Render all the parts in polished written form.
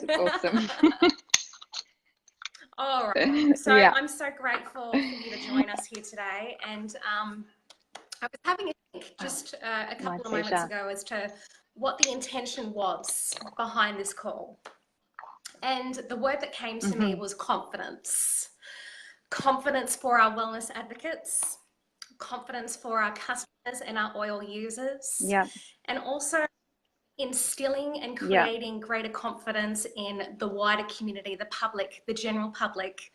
That's awesome. All right. So Yeah. I'm so grateful for you to join us here today. And I was having a think just a My couple of moments pleasure. ago as to what the intention was behind this call. And the word that came to me was confidence. Confidence for our wellness advocates, confidence for our customers and our oil users, Yeah. and also instilling and Yeah. creating greater confidence in the wider community, the public, the general public,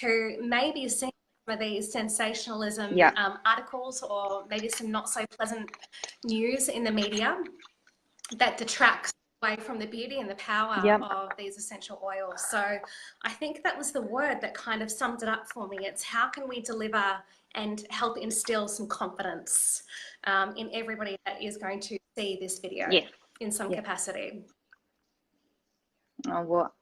who may be seeing some of these sensationalism Yeah. articles or maybe some not so pleasant news in the media that detracts away from the beauty and the power Yeah. of these essential oils. So I think that was the word that kind of summed it up for me. It's how can we deliver and help instill some confidence in everybody that is going to see this video Yes. in some Yes. capacity. Oh, well,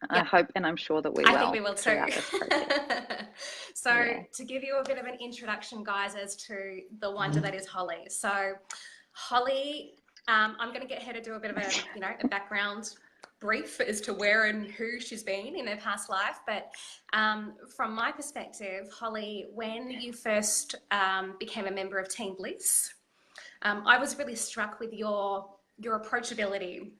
I hope and I'm sure that we I think we will will too. throughout this process. So Yeah. to give you a bit of an introduction, guys, as to the wonder that is Holly. So Holly, I'm going to get her to do a bit of a background brief as to where and who she's been in her past life. But from my perspective, Holly, when you first became a member of Team Bliss, I was really struck with your approachability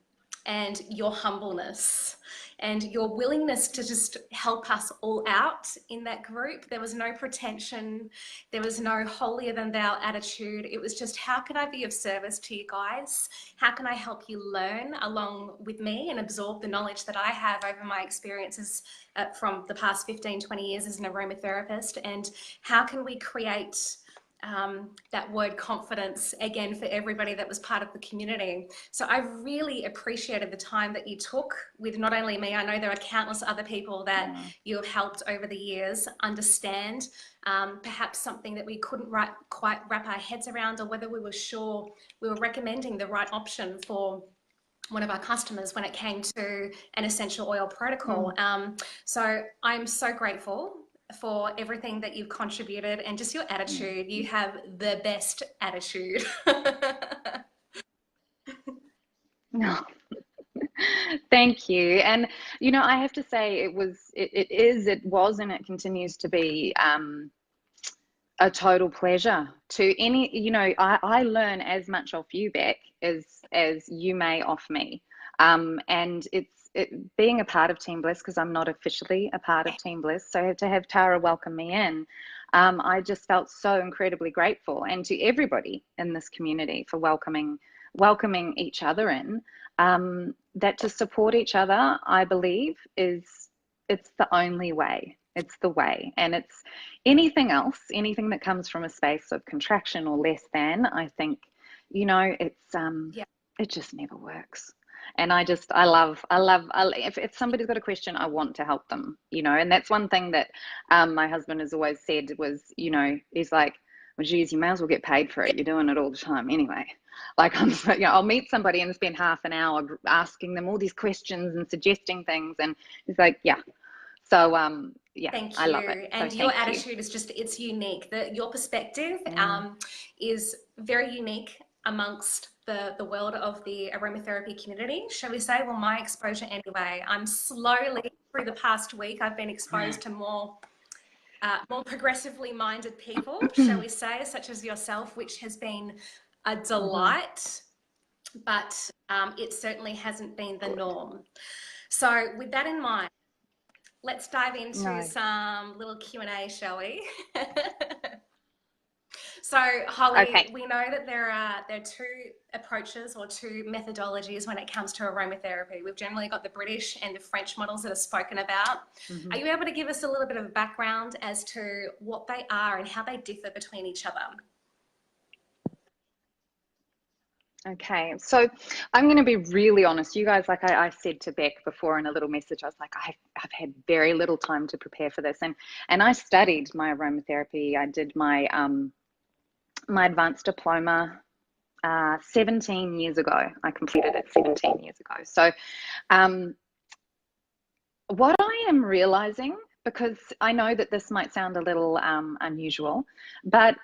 and your humbleness and your willingness to just help us all out in that group. There was no pretension. There was no holier than thou attitude. It was just, how can I be of service to you guys? How can I help you learn along with me and absorb the knowledge that I have over my experiences from the past 15, 20 years as an aromatherapist? And how can we create that word confidence again for everybody that was part of the community? So I really appreciated the time that you took with not only me, I know there are countless other people that you have helped over the years understand perhaps something that we couldn't quite wrap our heads around, or whether we were sure we were recommending the right option for one of our customers when it came to an essential oil protocol. So I'm so grateful for everything that you've contributed and just your attitude. You have the best attitude. No. Thank you. And I have to say it was, and it continues to be a total pleasure to I learn as much off you, Beck, as you may off me. And being a part of Team Bliss, because I'm not officially a part of Team Bliss, so to have Tara welcome me in, I just felt so incredibly grateful, and to everybody in this community for welcoming each other in. That to support each other, I believe, it's the only way. It's the way. And it's anything that comes from a space of contraction or less than, I think, it's it just never works. And I love, if somebody's got a question, I want to help them, and that's one thing that my husband has always said was, he's like, well, geez, you may as well get paid for it. You're doing it all the time anyway. Like, I'll meet somebody and spend half an hour asking them all these questions and suggesting things. And he's like, yeah. So, Thank I you. love it. And so your attitude is just, it's unique. Your perspective is very unique amongst the world of the aromatherapy community, shall we say. Well, my exposure anyway. I'm slowly, through the past week, I've been exposed to more progressively minded people, shall we say, such as yourself, which has been a delight, but it certainly hasn't been the norm. So with that in mind, let's dive into some little Q&A, shall we? So Holly, we know that there are two approaches or two methodologies when it comes to aromatherapy. We've generally got the British and the French models that are spoken about. Are you able to give us a little bit of a background as to what they are and how they differ between each other? Okay, so I'm going to be really honest. You guys, like I said to Beck before in a little message, I was like, I've had very little time to prepare for this, and I studied my aromatherapy. I did my my advanced diploma 17 years ago. I completed it 17 years ago. So what I am realizing, because I know that this might sound a little unusual, but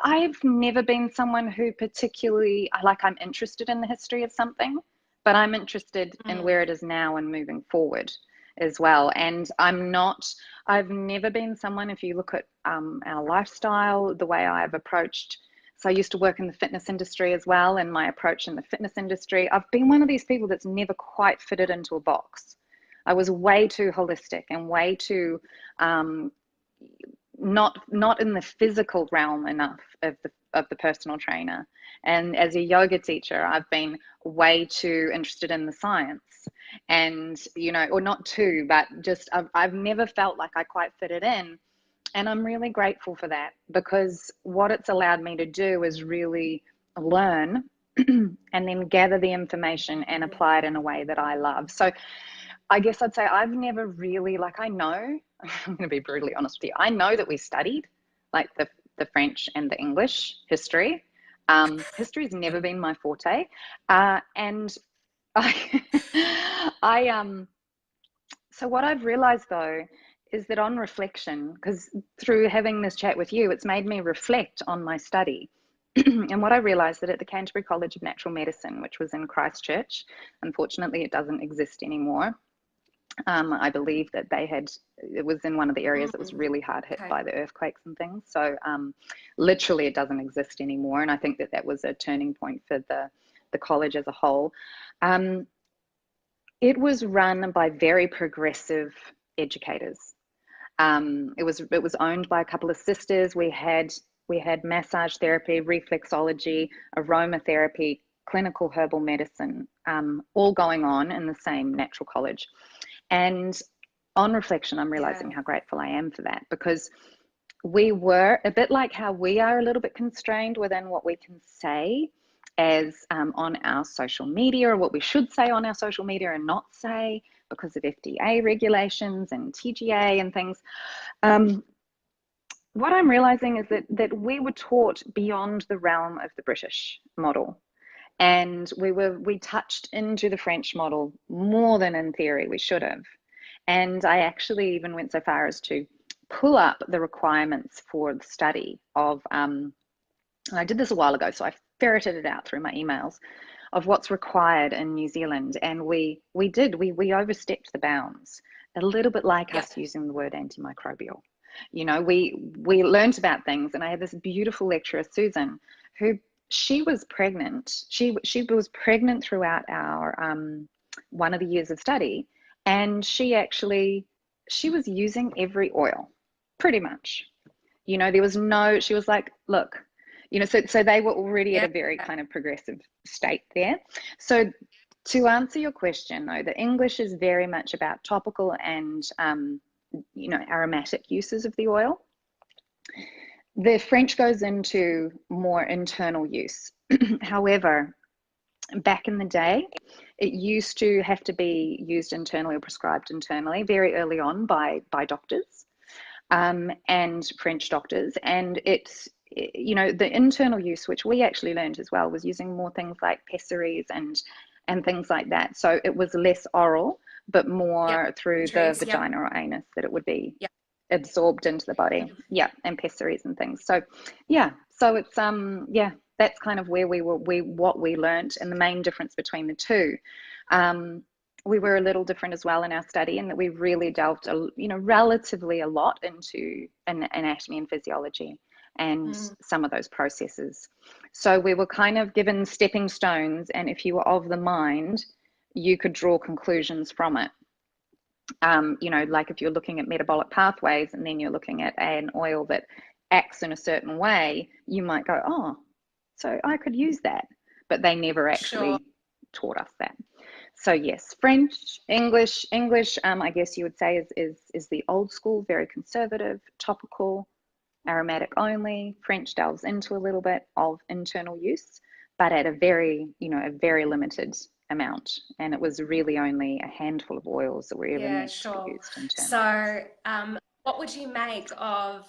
I've never been someone who particularly, I'm interested in the history of something, but I'm interested in where Mm. it is now and moving forward as well. And I've never been someone, if you look at our lifestyle, the way I've approached, so I used to work in the fitness industry as well, and my approach in the fitness industry, I've been one of these people that's never quite fitted into a box. I was way too holistic and way too not in the physical realm enough of the personal trainer. And as a yoga teacher, I've been way too interested in the science. And, you know, or not too, but just I've never felt like I quite fit it in. And I'm really grateful for that, because what it's allowed me to do is really learn and then gather the information and apply it in a way that I love. So I guess I'd say I've never really, like, I know, I'm going to be brutally honest with you, I know that we studied like the French and the English history. History's never been my forte. And I, so what I've realized though is that on reflection, because through having this chat with you, it's made me reflect on my study. And what I realized that at the Canterbury College of Natural Medicine, which was in Christchurch, unfortunately it doesn't exist anymore. I believe that it was in one of the areas that was really hard hit Okay. by the earthquakes and things. So literally it doesn't exist anymore. And I think that was a turning point for the college as a whole. It was run by very progressive educators. It was owned by a couple of sisters. We had massage therapy, reflexology, aromatherapy, clinical herbal medicine, all going on in the same natural college. And on reflection, I'm realizing how grateful I am for that, because we were a bit like how we are a little bit constrained within what we can say as on our social media, or what we should say on our social media and not say because of FDA regulations and TGA and things. What I'm realizing is that we were taught beyond the realm of the British model. And we touched into the French model more than in theory we should have. And I actually even went so far as to pull up the requirements for the study of, I did this a while ago, so I ferreted it out through my emails of what's required in New Zealand. And we overstepped the bounds, a little bit like us using the word antimicrobial. You know, we learned about things, and I had this beautiful lecturer, Susan, who she was pregnant. She was pregnant throughout our one of the years of study, and she was using every oil, pretty much. You know, there was no. She was like, look, you know, so they were already at a very kind of progressive state there. So to answer your question, though, the English is very much about topical and you know, aromatic uses of the oil. The French goes into more internal use. However, back in the day, it used to have to be used internally or prescribed internally very early on by doctors and French doctors. And it's, you know, the internal use, which we actually learned as well, was using more things like pessaries and things like that. So it was less oral, but more through the vagina or anus that it would be absorbed into the body. And pessaries and things. So so it's that's kind of where what we learnt, and the main difference between the two. We were a little different as well in our study, in that we really delved relatively a lot into anatomy and physiology and some of those processes. So we were kind of given stepping stones, and if you were of the mind, you could draw conclusions from it. You know, like if you're looking at metabolic pathways and then you're looking at an oil that acts in a certain way, you might go, oh, so I could use that. But they never actually taught us that. So yes, French, English, I guess you would say is the old school, very conservative, topical, aromatic only. French delves into a little bit of internal use, but at a very limited amount, and it was really only a handful of oils that were ever meant to be used internally. So what would you make of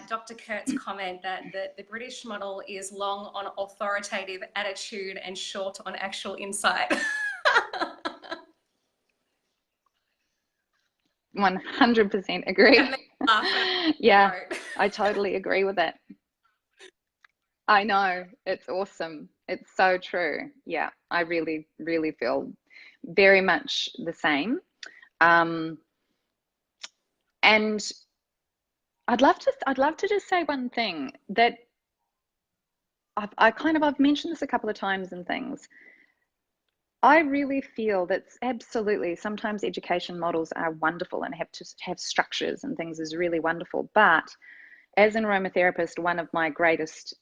Dr. Kurt's comment that the British model is long on authoritative attitude and short on actual insight? 100% agree. I totally agree with it. I know, it's awesome. It's so true. Yeah, I really, really feel very much the same. Um, and I'd love to just say one thing that I've mentioned this a couple of times and things. I really feel that absolutely sometimes education models are wonderful and have to have structures and things is really wonderful. But as an aromatherapist, one of my greatest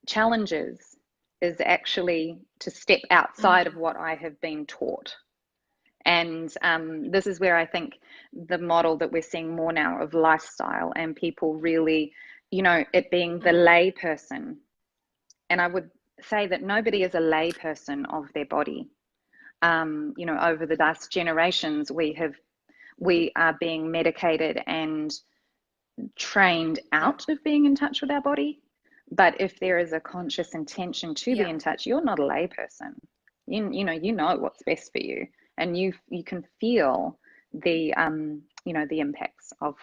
challenges is actually to step outside of what I have been taught. And this is where I think the model that we're seeing more now of lifestyle and people really, you know, it being the lay person. And I would say that nobody is a lay person of their body. You know, over the last generations, we are being medicated and trained out of being in touch with our body. But if there is a conscious intention to be in touch, you're not a lay person. You know what's best for you, and you can feel the you know, the impacts of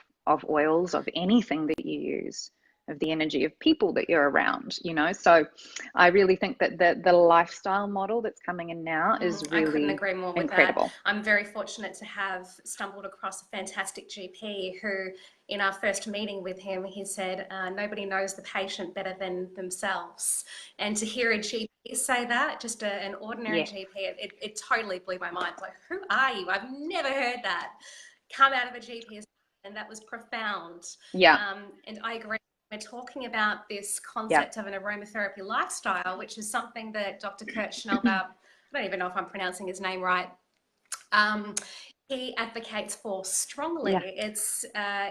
oils, of anything that you use, of the energy of people that you're around, you know. So I really think that the lifestyle model that's coming in now is really I couldn't agree more with incredible. that. I'm very fortunate to have stumbled across a fantastic GP who, in our first meeting with him, he said, nobody knows the patient better than themselves. And to hear a GP say that, just an ordinary GP, it totally blew my mind. Like, who are you? I've never heard that come out of a GP, and that was profound. And I agree. We're talking about this concept of an aromatherapy lifestyle, which is something that Dr. Kurt Schnellbaum, I don't even know if I'm pronouncing his name right, he advocates for strongly. It's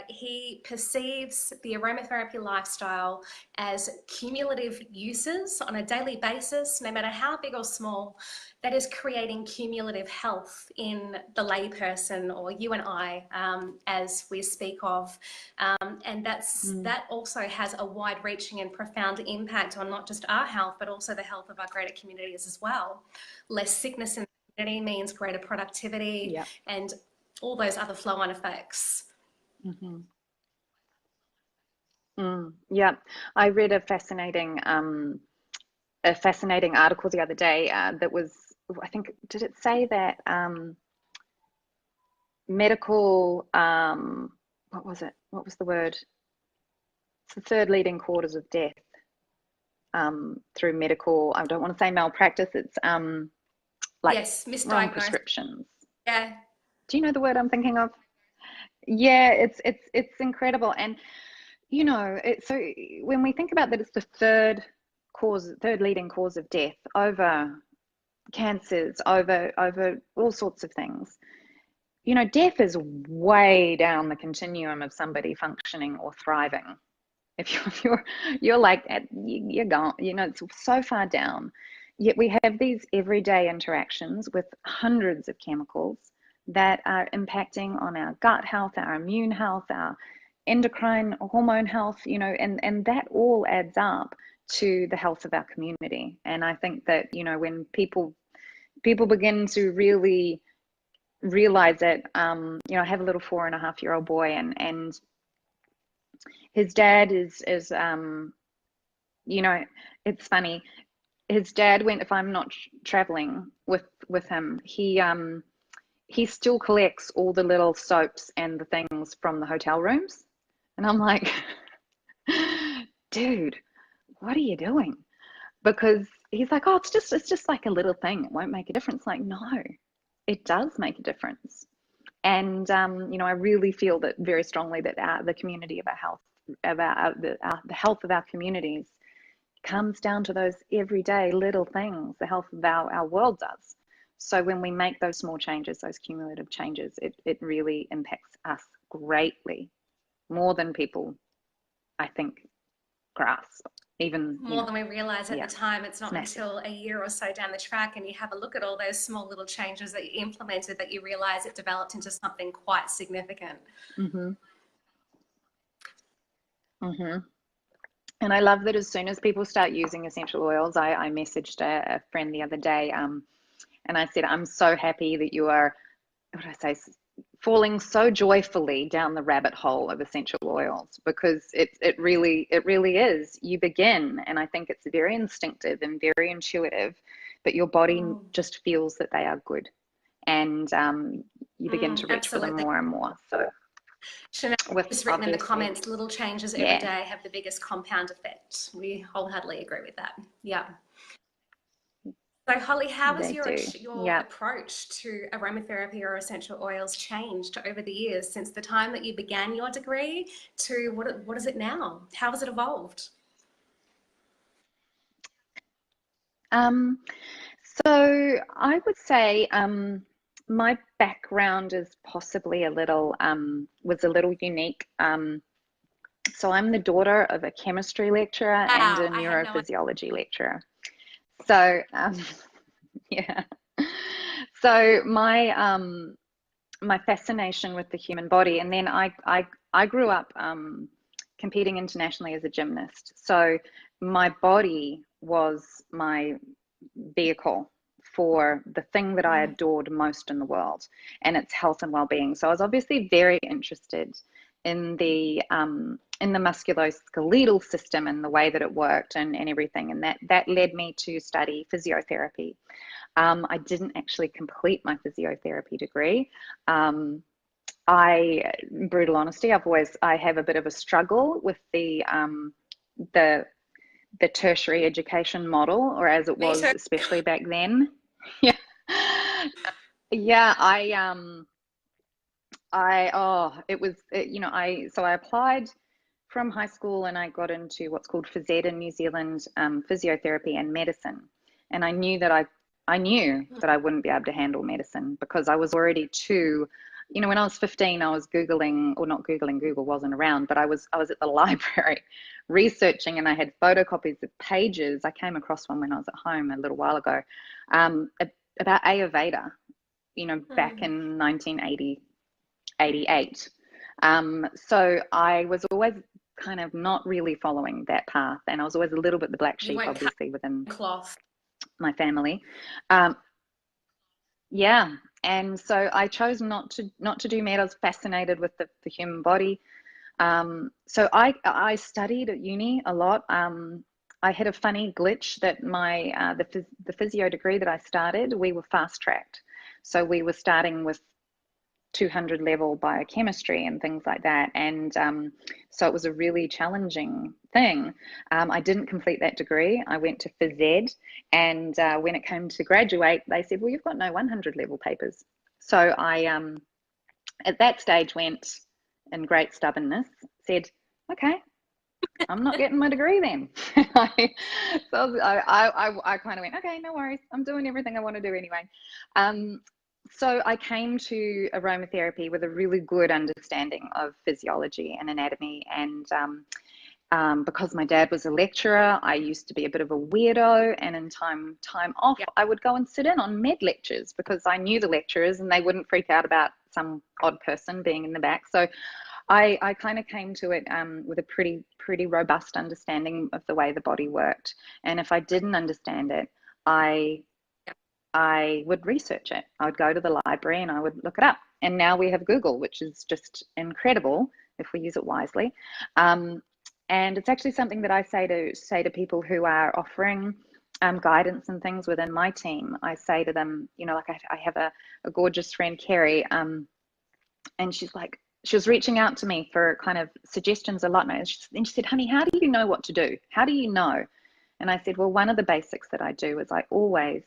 he perceives the aromatherapy lifestyle as cumulative uses on a daily basis, no matter how big or small, that is creating cumulative health in the layperson, or you and I, as we speak of. And that also has a wide-reaching and profound impact on not just our health, but also the health of our greater communities as well. Less sickness in the community means greater productivity and all those other flow-on effects. Yeah, I read a fascinating article the other day that was, I think, did it say that medical, what was it? What was the word? It's the third leading cause of death through medical, I don't want to say malpractice, it's like wrong prescriptions. Yeah. Do you know the word I'm thinking of? Yeah, it's incredible. And you know, so when we think about that, it's the third leading cause of death over cancers, over all sorts of things. You know, death is way down the continuum of somebody functioning or thriving. If you're like you're gone, you know, it's so far down. Yet we have these everyday interactions with hundreds of chemicals that are impacting on our gut health, our immune health, our endocrine hormone health, you know, and that all adds up to the health of our community. And I think that, you know, when people begin to really realize it, you know, I have a little 4.5-year-old boy, and his dad is you know, it's funny. His dad went, if I'm not traveling with him, he still collects all the little soaps and the things from the hotel rooms. And I'm like, dude, what are you doing? Because he's like, oh, it's just like a little thing. It won't make a difference. Like, no, it does make a difference. And, you know, I really feel that very strongly that the community of our health, the health of our communities comes down to those everyday little things. The health of our world does. So when we make those small changes, those cumulative changes, it really impacts us greatly, more than people, I think, grasp. Even more than we realize at the time. It's not until a year or so down the track and you have a look at all those small little changes that you implemented that you realize it developed into something quite significant. And I love that as soon as people start using essential oils, I messaged a friend the other day, and I said, I'm so happy that you are, what did I say, falling so joyfully down the rabbit hole of essential oils, because it really is. You begin, and I think it's very instinctive and very intuitive, but your body just feels that they are good, and you begin to reach for them Absolutely. more and more. So Chanel with just written in the obviously, comments, little changes every day have the biggest compound effect. We wholeheartedly agree with that. Yeah. So Holly, how has they your do. your Yeah. approach to aromatherapy or essential oils changed over the years since the time that you began your degree to what is it now? How has it evolved? So I would say my background is possibly was a little unique. So I'm the daughter of a chemistry lecturer and a Wow, I had no idea. neurophysiology lecturer. So yeah. So my fascination with the human body, and then I grew up competing internationally as a gymnast. So my body was my vehicle for the thing that I adored most in the world, and it's health and well-being. So I was obviously very interested in the musculoskeletal system and the way that it worked, and everything, and that led me to study physiotherapy. I didn't actually complete my physiotherapy degree. In brutal honesty, I have a bit of a struggle with the tertiary education model, or as it Me was, too. especially back then. Yeah, yeah. I applied from high school, and I got into what's called phys ed in New Zealand, physiotherapy and medicine, and I knew that I wouldn't be able to handle medicine, because I was already too, when I was 15, I was Googling, or not Googling, Google wasn't around, but I was at the library researching, and I had photocopies of pages. I came across one when I was at home a little while ago, about Ayurveda, back in 1980, 88. So I was always kind of not really following that path, and I was always a little bit the black You sheep, won't cut obviously, within cloth. my family. Um, yeah, and so I chose not to do med. I was fascinated with the human body. So I studied at uni a lot. I had a funny glitch that the physio degree that I started, we were fast tracked. So we were starting with 200 level biochemistry and things like that. And so it was a really challenging thing. I didn't complete that degree. I went to phys ed, and when it came to graduate, they said, well, you've got no 100 level papers. So I, at that stage, went in great stubbornness, said, okay, I'm not getting my degree then. I kind of went, okay, no worries. I'm doing everything I want to do anyway. So I came to aromatherapy with a really good understanding of physiology and anatomy. And because my dad was a lecturer, I used to be a bit of a weirdo. And in time off, Yeah. I would go and sit in on med lectures, because I knew the lecturers and they wouldn't freak out about some odd person being in the back. So I kind of came to it with a pretty robust understanding of the way the body worked. And if I didn't understand it, I would research it. I would go to the library and I would look it up. And now we have Google, which is just incredible if we use it wisely. And it's actually something that I say to people who are offering guidance and things within my team. I say to them, like I have a gorgeous friend, Kerry, and she was reaching out to me for kind of suggestions a lot. And she said, honey, how do you know what to do? How do you know? And I said, well, one of the basics that I do is I always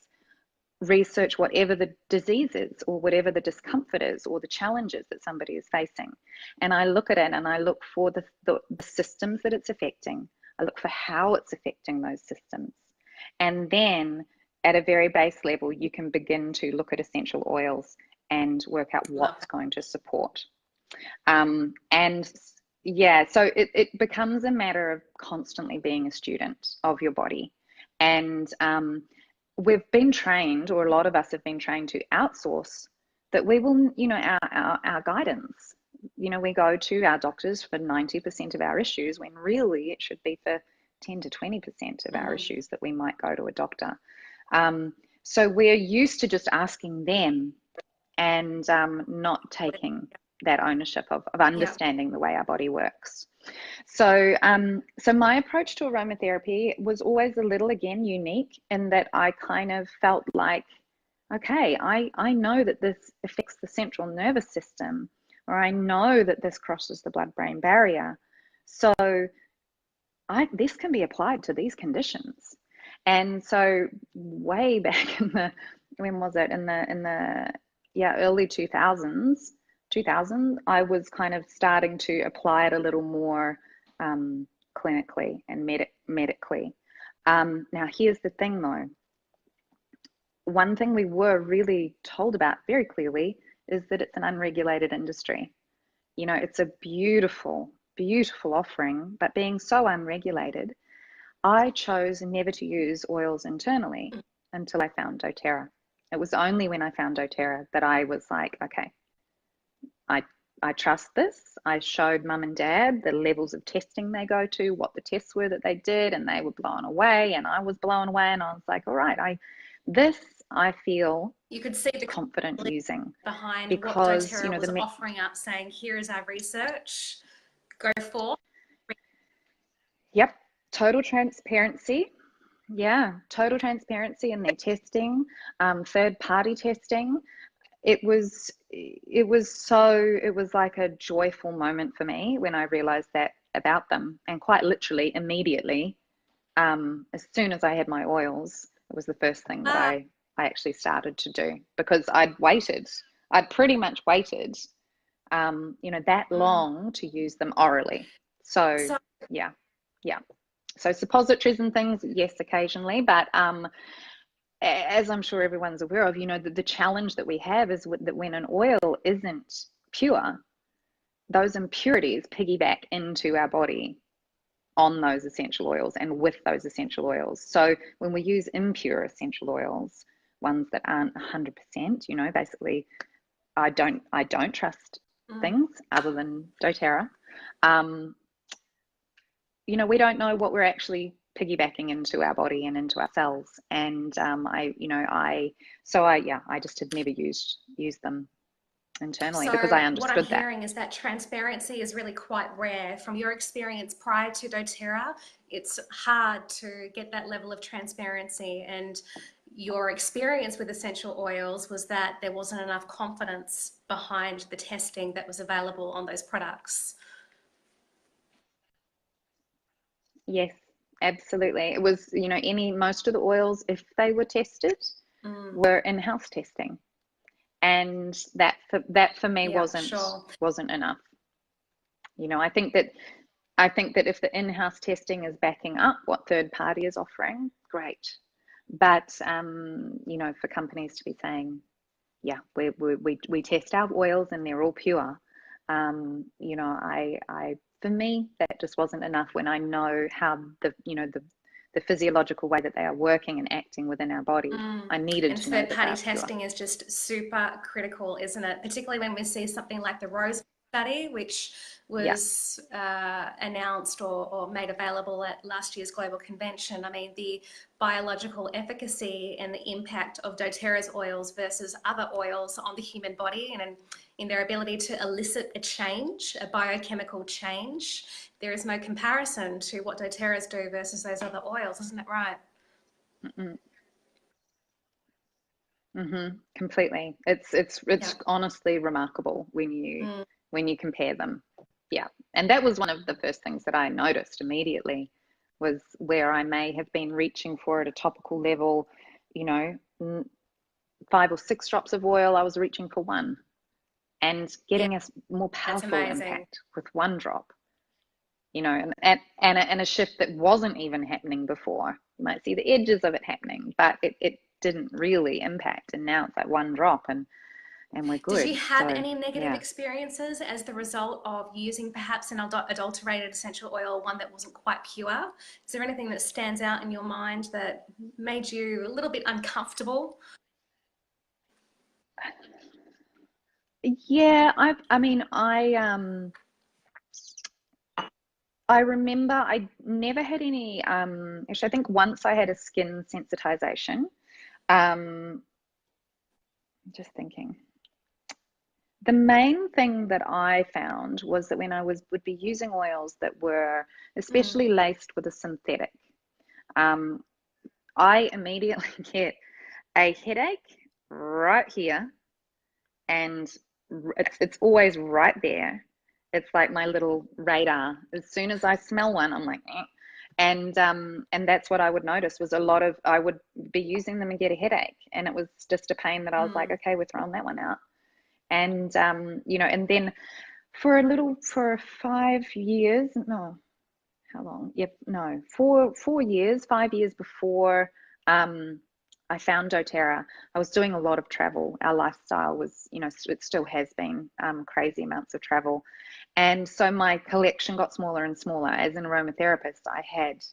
research whatever the disease is, or whatever the discomfort is, or the challenges that somebody is facing. And I look at it and I look for the systems that it's affecting. I look for how it's affecting those systems. And then at a very base level, you can begin to look at essential oils and work out what's going to support. And yeah, so it becomes a matter of constantly being a student of your body. And we've been trained, or a lot of us have been trained, to outsource that. We will, our guidance. We go to our doctors for 90% of our issues, when really it should be for 10 to 20% of our issues that we might go to a doctor. So we're used to just asking them and not taking that ownership of understanding the way our body works. So, so my approach to aromatherapy was always a little, again, unique in that I kind of felt like, okay, I know that this affects the central nervous system, or I know that this crosses the blood-brain barrier. So this can be applied to these conditions. And so way back in the, when was it? In the early 2000s, I was kind of starting to apply it a little more clinically and medically. Now, here's the thing though. One thing we were really told about very clearly is that it's an unregulated industry. You know, it's a beautiful, beautiful offering, but being so unregulated, I chose never to use oils internally until I found doTERRA. It was only when I found doTERRA that I was like, okay, I trust this. I showed mum and dad the levels of testing they go to, what the tests were that they did, and they were blown away, and I was blown away, and I was like, all right, I feel you could see the confident using behind because, what doTERRA was offering up, saying, here is our research, go for. Yep, total transparency. Yeah, total transparency in their testing, third-party testing. It was like a joyful moment for me when I realized that about them, and quite literally immediately, as soon as I had my oils, it was the first thing that I actually started to do, because I'd pretty much waited, that long to use them orally. So yeah. So suppositories and things, yes, occasionally, but as I'm sure everyone's aware of, the challenge that we have is that when an oil isn't pure, those impurities piggyback into our body on those essential oils and with those essential oils. So when we use impure essential oils, ones that aren't 100%, basically, I don't trust things other than doTERRA. We don't know what we're actually piggybacking into our body and into our cells. And I just had never used them internally, because I understood that. What I'm hearing is that transparency is really quite rare. From your experience prior to doTERRA, it's hard to get that level of transparency, and your experience with essential oils was that there wasn't enough confidence behind the testing that was available on those products. Yes, absolutely. It was, most of the oils, if they were tested, were in-house testing. And that for me wasn't enough. I think that if the in-house testing is backing up what third party is offering, great. But for companies to be saying, yeah, we test our oils and they're all pure, for me, that just wasn't enough when I know how the physiological way that they are working and acting within our body. I needed to know that third-party testing is just super critical, isn't it? Particularly when we see something like the Rose study, which was announced or made available at last year's Global Convention. I mean, the biological efficacy and the impact of doTERRA's oils versus other oils on the human body and in their ability to elicit a change, a biochemical change. There is no comparison to what doTERRA's do versus those other oils, isn't it right? Completely. It's honestly remarkable when you compare them. Yeah. And that was one of the first things that I noticed immediately, was where I may have been reaching for at a topical level, 5 or 6 drops of oil, I was reaching for 1, and getting a more powerful impact with 1 drop, and a shift that wasn't even happening before. You might see the edges of it happening, but it didn't really impact, and now it's like 1 drop and we're good. Did you have any negative experiences as the result of using perhaps an adulterated essential oil, one that wasn't quite pure? Is there anything that stands out in your mind that made you a little bit uncomfortable? Yeah, I remember I never had any, actually I think once I had a skin sensitization. Just thinking. The main thing that I found was that when would be using oils that were especially laced with a synthetic, um, I immediately get a headache right here, and it's always right there. It's like my little radar. As soon as I smell one, I'm like, eh. And that's what I would notice was I would be using them and get a headache, and it was just a pain that I was like, okay, we're throwing that one out. And you know, and then for 5 years, no, how long? Yep, no, 4 years, 5 years before I found doTERRA, I was doing a lot of travel. Our lifestyle was, you know, it still has been crazy amounts of travel. And so my collection got smaller and smaller. As an aromatherapist, I had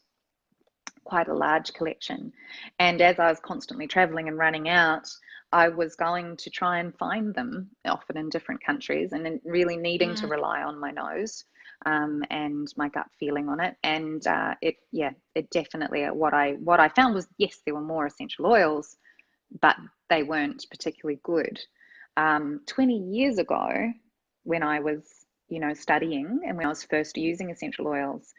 quite a large collection. And as I was constantly traveling and running out, I was going to try and find them, often in different countries, and then really needing to rely on my nose and my gut feeling on it. And it definitely, what I found was, yes, there were more essential oils, but they weren't particularly good. 20 years ago, when I was, you know, studying and when I was first using essential oils,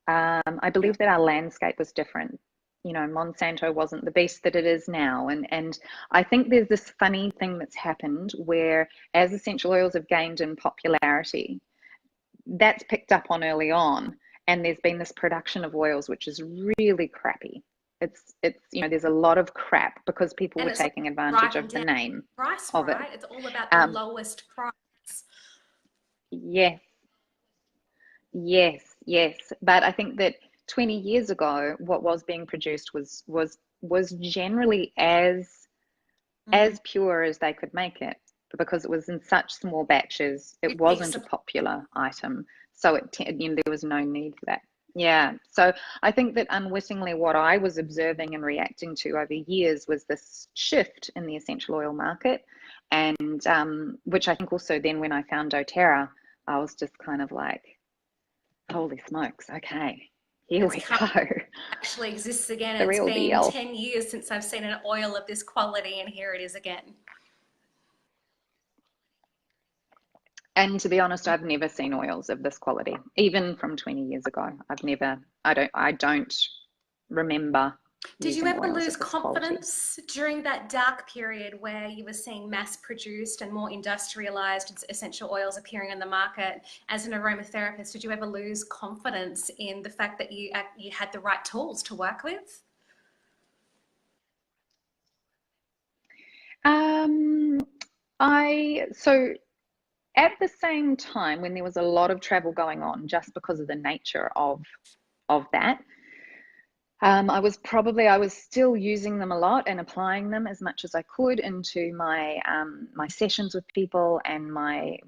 I believe that our landscape was different. You know, Monsanto wasn't the beast that it is now. And I think there's this funny thing that's happened where as essential oils have gained in popularity, that's picked up on early on. And there's been this production of oils, which is really crappy. It's you know, there's a lot of crap because people were taking advantage of the name price, of it. right? It's all about the lowest price. Yes. Yes, yes. But I think that 20 years ago, what was being produced was generally as pure as they could make it, but because it was in such small batches, it wasn't a popular item. So you know, there was no need for that. Yeah. So I think that unwittingly, what I was observing and reacting to over years was this shift in the essential oil market, and which I think also then when I found doTERRA, I was just kind of like, holy smokes, okay, here we go. Actually exists again. The It's real been deal. 10 years since I've seen an oil of this quality, and here it is again. And to be honest, I've never seen oils of this quality, even from 20 years ago. I don't remember Did you using ever oils lose of this quality. confidence during that dark period where you were seeing mass produced and more industrialized essential oils appearing on the market? As an aromatherapist, did you ever lose confidence in the fact that you had the right tools to work with? So at the same time, when there was a lot of travel going on, just because of the nature of that, I was still using them a lot and applying them as much as I could into my my sessions with people and my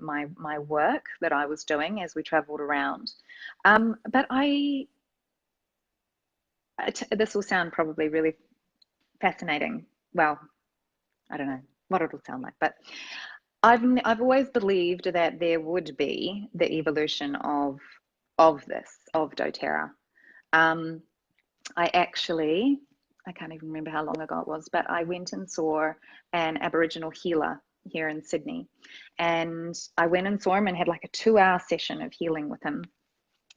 work that I was doing as we traveled around. But this will sound probably really fascinating. Well, I don't know what it'll sound like, but I've always believed that there would be the evolution of doTERRA. I can't even remember how long ago it was, but I went and saw an Aboriginal healer here in Sydney, and I went and saw him and had like a 2-hour session of healing with him.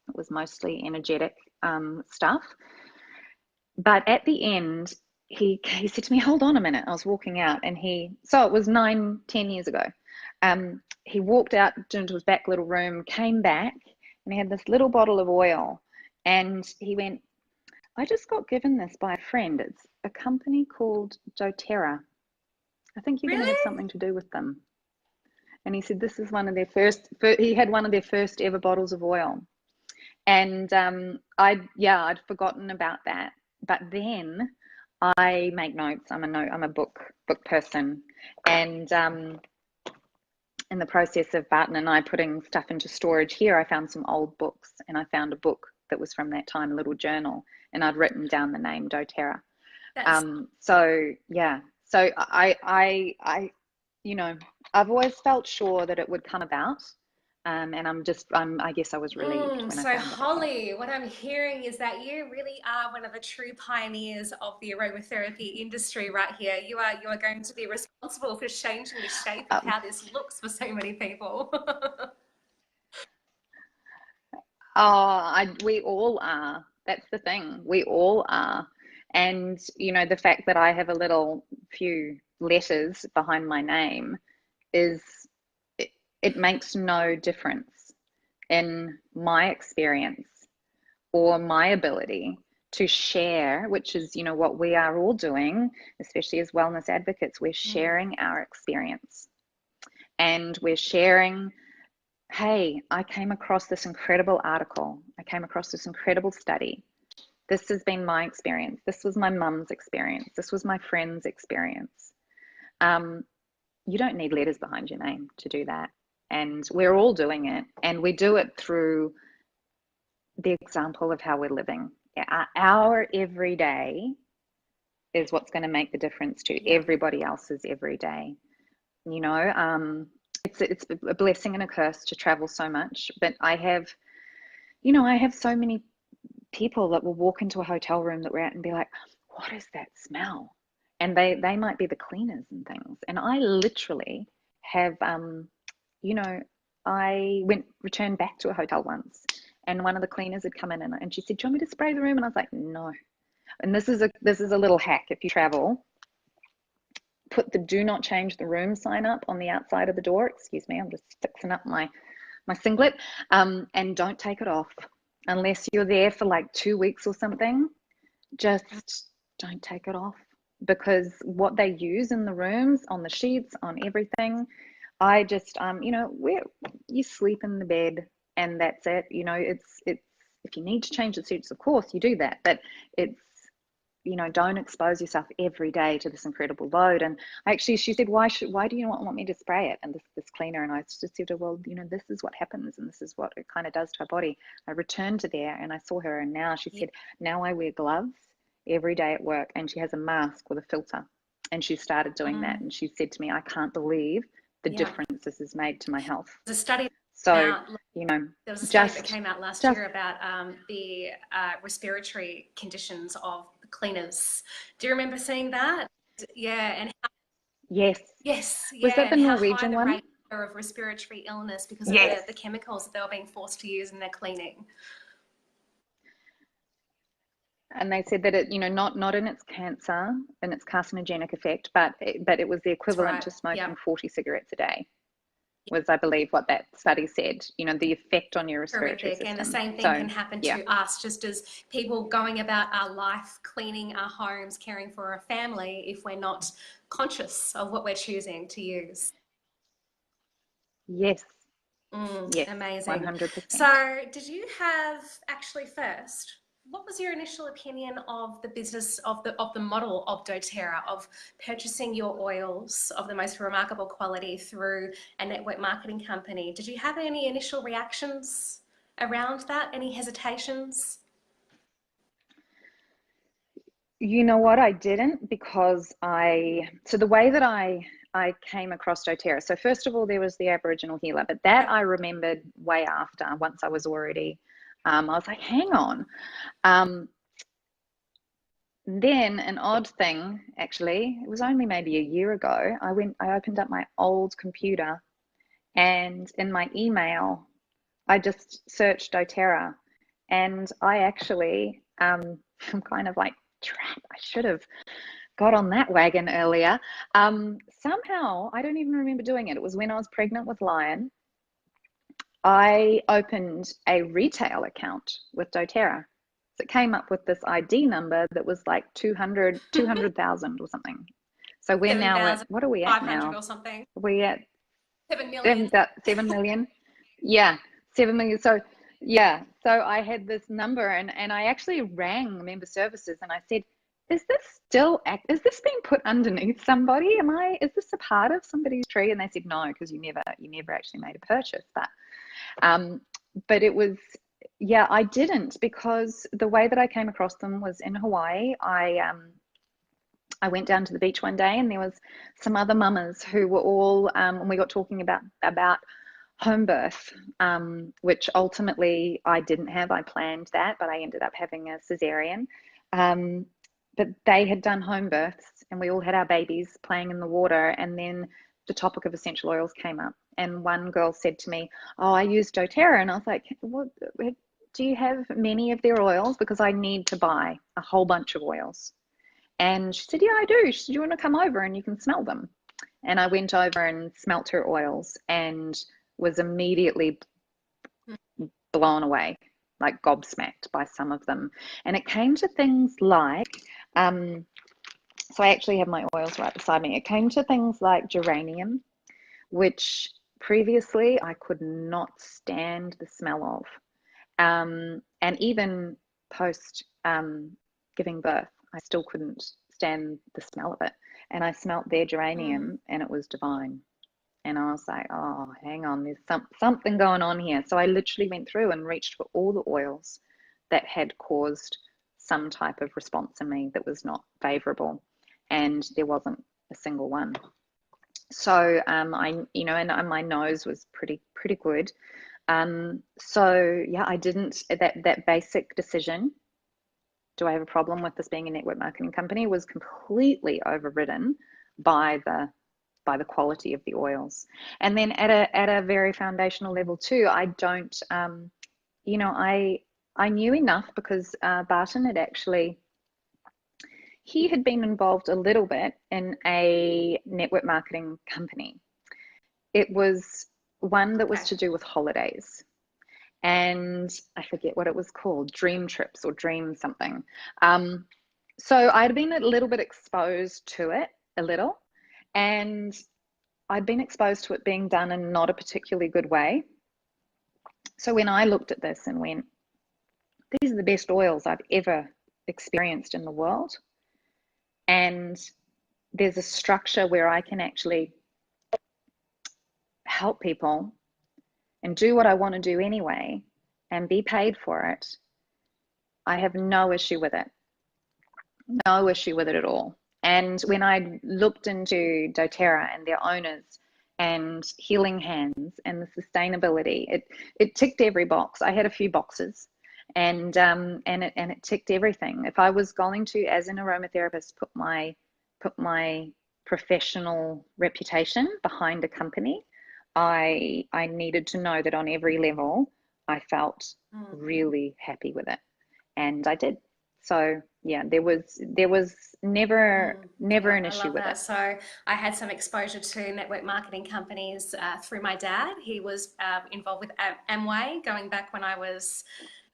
It was mostly energetic stuff, but at the end, he said to me, hold on a minute. I was walking out, and so it was 9-10 years ago. He walked out into his back little room, came back, and he had this little bottle of oil, and he went, I just got given this by a friend. It's a company called doTERRA. I think you're going to have something to do with them. And he said this is one of their he had one of their first ever bottles of oil. And I'd forgotten about that. But then I make notes. I'm a book person, and in the process of Barton and I putting stuff into storage here, I found some old books, and I found a book that was from that time, a little journal, and I'd written down the name doTERRA. So I you know, I've always felt sure that it would come about, And I guess I was relieved when I So found out. Holly, what I'm hearing is that you really are one of the true pioneers of the aromatherapy industry right here. You are going to be responsible for changing the shape of Um, how this looks for so many people. we all are. That's the thing. We all are. And, the fact that I have a little few letters behind my name is, it makes no difference in my experience or my ability to share, which is, what we are all doing, especially as wellness advocates. We're sharing our experience, and we're sharing, hey, I came across this incredible article. I came across this incredible study. This has been my experience. This was my mum's experience. This was my friend's experience. You don't need letters behind your name to do that. And we're all doing it. And we do it through the example of how we're living. Our everyday is what's going to make the difference to everybody else's everyday. It's a blessing and a curse to travel so much, but I have so many people that will walk into a hotel room that we're at and be like, what is that smell? And they might be the cleaners and things. And I literally have, I returned back to a hotel once, and one of the cleaners had come in, and she said, do you want me to spray the room? And I was like, no. And this is a little hack. If you travel, put the do not change the room sign up on the outside of the door. Excuse me, I'm just fixing up my singlet. And don't take it off unless you're there for like 2 weeks or something. Just don't take it off, because what they use in the rooms, on the sheets, on everything, I just where you sleep in the bed and that's it. It's if you need to change the sheets, of course you do that, but it's, don't expose yourself every day to this incredible load. And actually, she said, why do you not want me to spray it? And this cleaner, and I just said, well, this is what happens, and this is what it kind of does to our body. I returned to there, and I saw her, and now she said, now I wear gloves every day at work, and she has a mask with a filter, and she started doing that. And she said to me, I can't believe the difference this has made to my health. There's a study So, out, there was a study that came out last year about the respiratory conditions of cleaners. Do you remember seeing that? Yeah, and yes, was that the and how Norwegian high the one? rate of respiratory illness because of the chemicals that they were being forced to use in their cleaning. And they said that it, not in its cancer and its carcinogenic effect, but it was the equivalent to smoking 40 cigarettes a day. Was, I believe, what that study said, the effect on your respiratory system. And the same thing can happen to us, just as people going about our life, cleaning our homes, caring for our family, if we're not conscious of what we're choosing to use. Yes. Yes, Amazing. 100%. So did you have, actually first, what was your initial opinion of the business of the model of doTERRA, of purchasing your oils of the most remarkable quality through a network marketing company? Did you have any initial reactions around that? Any hesitations? You know what? I didn't, because so the way that I came across doTERRA. So first of all, there was the Aboriginal healer, but that I remembered way after, once I was already, I was like, hang on. Then an odd thing, actually, it was only maybe a year ago, I opened up my old computer, and in my email, I just searched doTERRA, and I actually, I'm kind of like, crap, I should have got on that wagon earlier. Somehow, I don't even remember doing it. It was when I was pregnant with Lion. I opened a retail account with doTERRA. So it came up with this ID number that was like 200,000 or something. So we're now at, what are we at now? Or something. Are we at 7 million. 7 million? Yeah, 7 million. So yeah, so I had this number, and I actually rang member services, and I said, is this being put underneath somebody? Is this a part of somebody's tree? And they said, no, because you never actually made a purchase. But it was, yeah, I didn't, because the way that I came across them was in Hawaii. I went down to the beach one day, and there was some other mamas who were all, and we got talking about home birth, which ultimately I didn't have. I planned that, but I ended up having a cesarean. But they had done home births, and we all had our babies playing in the water. And then the topic of essential oils came up, and one girl said to me, "Oh, I use DoTERRA," and I was like, "What? Do you have many of their oils? Because I need to buy a whole bunch of oils." And she said, "Yeah, I do." She said, "Do you want to come over and you can smell them?" And I went over and smelt her oils and was immediately blown away, like gobsmacked by some of them. And it came to things like, so I actually have my oils right beside me. It came to things like geranium, which previously I could not stand the smell of. And even post giving birth, I still couldn't stand the smell of it. And I smelt their geranium and it was divine. And I was like, oh, hang on, there's something going on here. So I literally went through and reached for all the oils that had caused some type of response in me that was not favorable. And there wasn't a single one. So and my nose was pretty good. So yeah, I didn't, that basic decision, do I have a problem with this being a network marketing company, was completely overridden by the quality of the oils. And then at a very foundational level too, I don't, I knew enough because Barton had actually, he had been involved a little bit in a network marketing company. It was one that was to do with holidays. And I forget what it was called, Dream Trips or Dream something. So I'd been a little bit exposed to it, a little. And I'd been exposed to it being done in not a particularly good way. So when I looked at this and went, these are the best oils I've ever experienced in the world. And there's a structure where I can actually help people and do what I want to do anyway and be paid for it. I have no issue with it. No issue with it at all. And when I looked into doTERRA and their owners and Healing Hands and the sustainability, it ticked every box. I had a few boxes, and it ticked everything. If I was going to, as an aromatherapist, put my professional reputation behind a company, I needed to know that on every level I felt really happy with it, and I did. So yeah, there was never an issue with it. So I had some exposure to network marketing companies through my dad. He was involved with Amway going back when I was,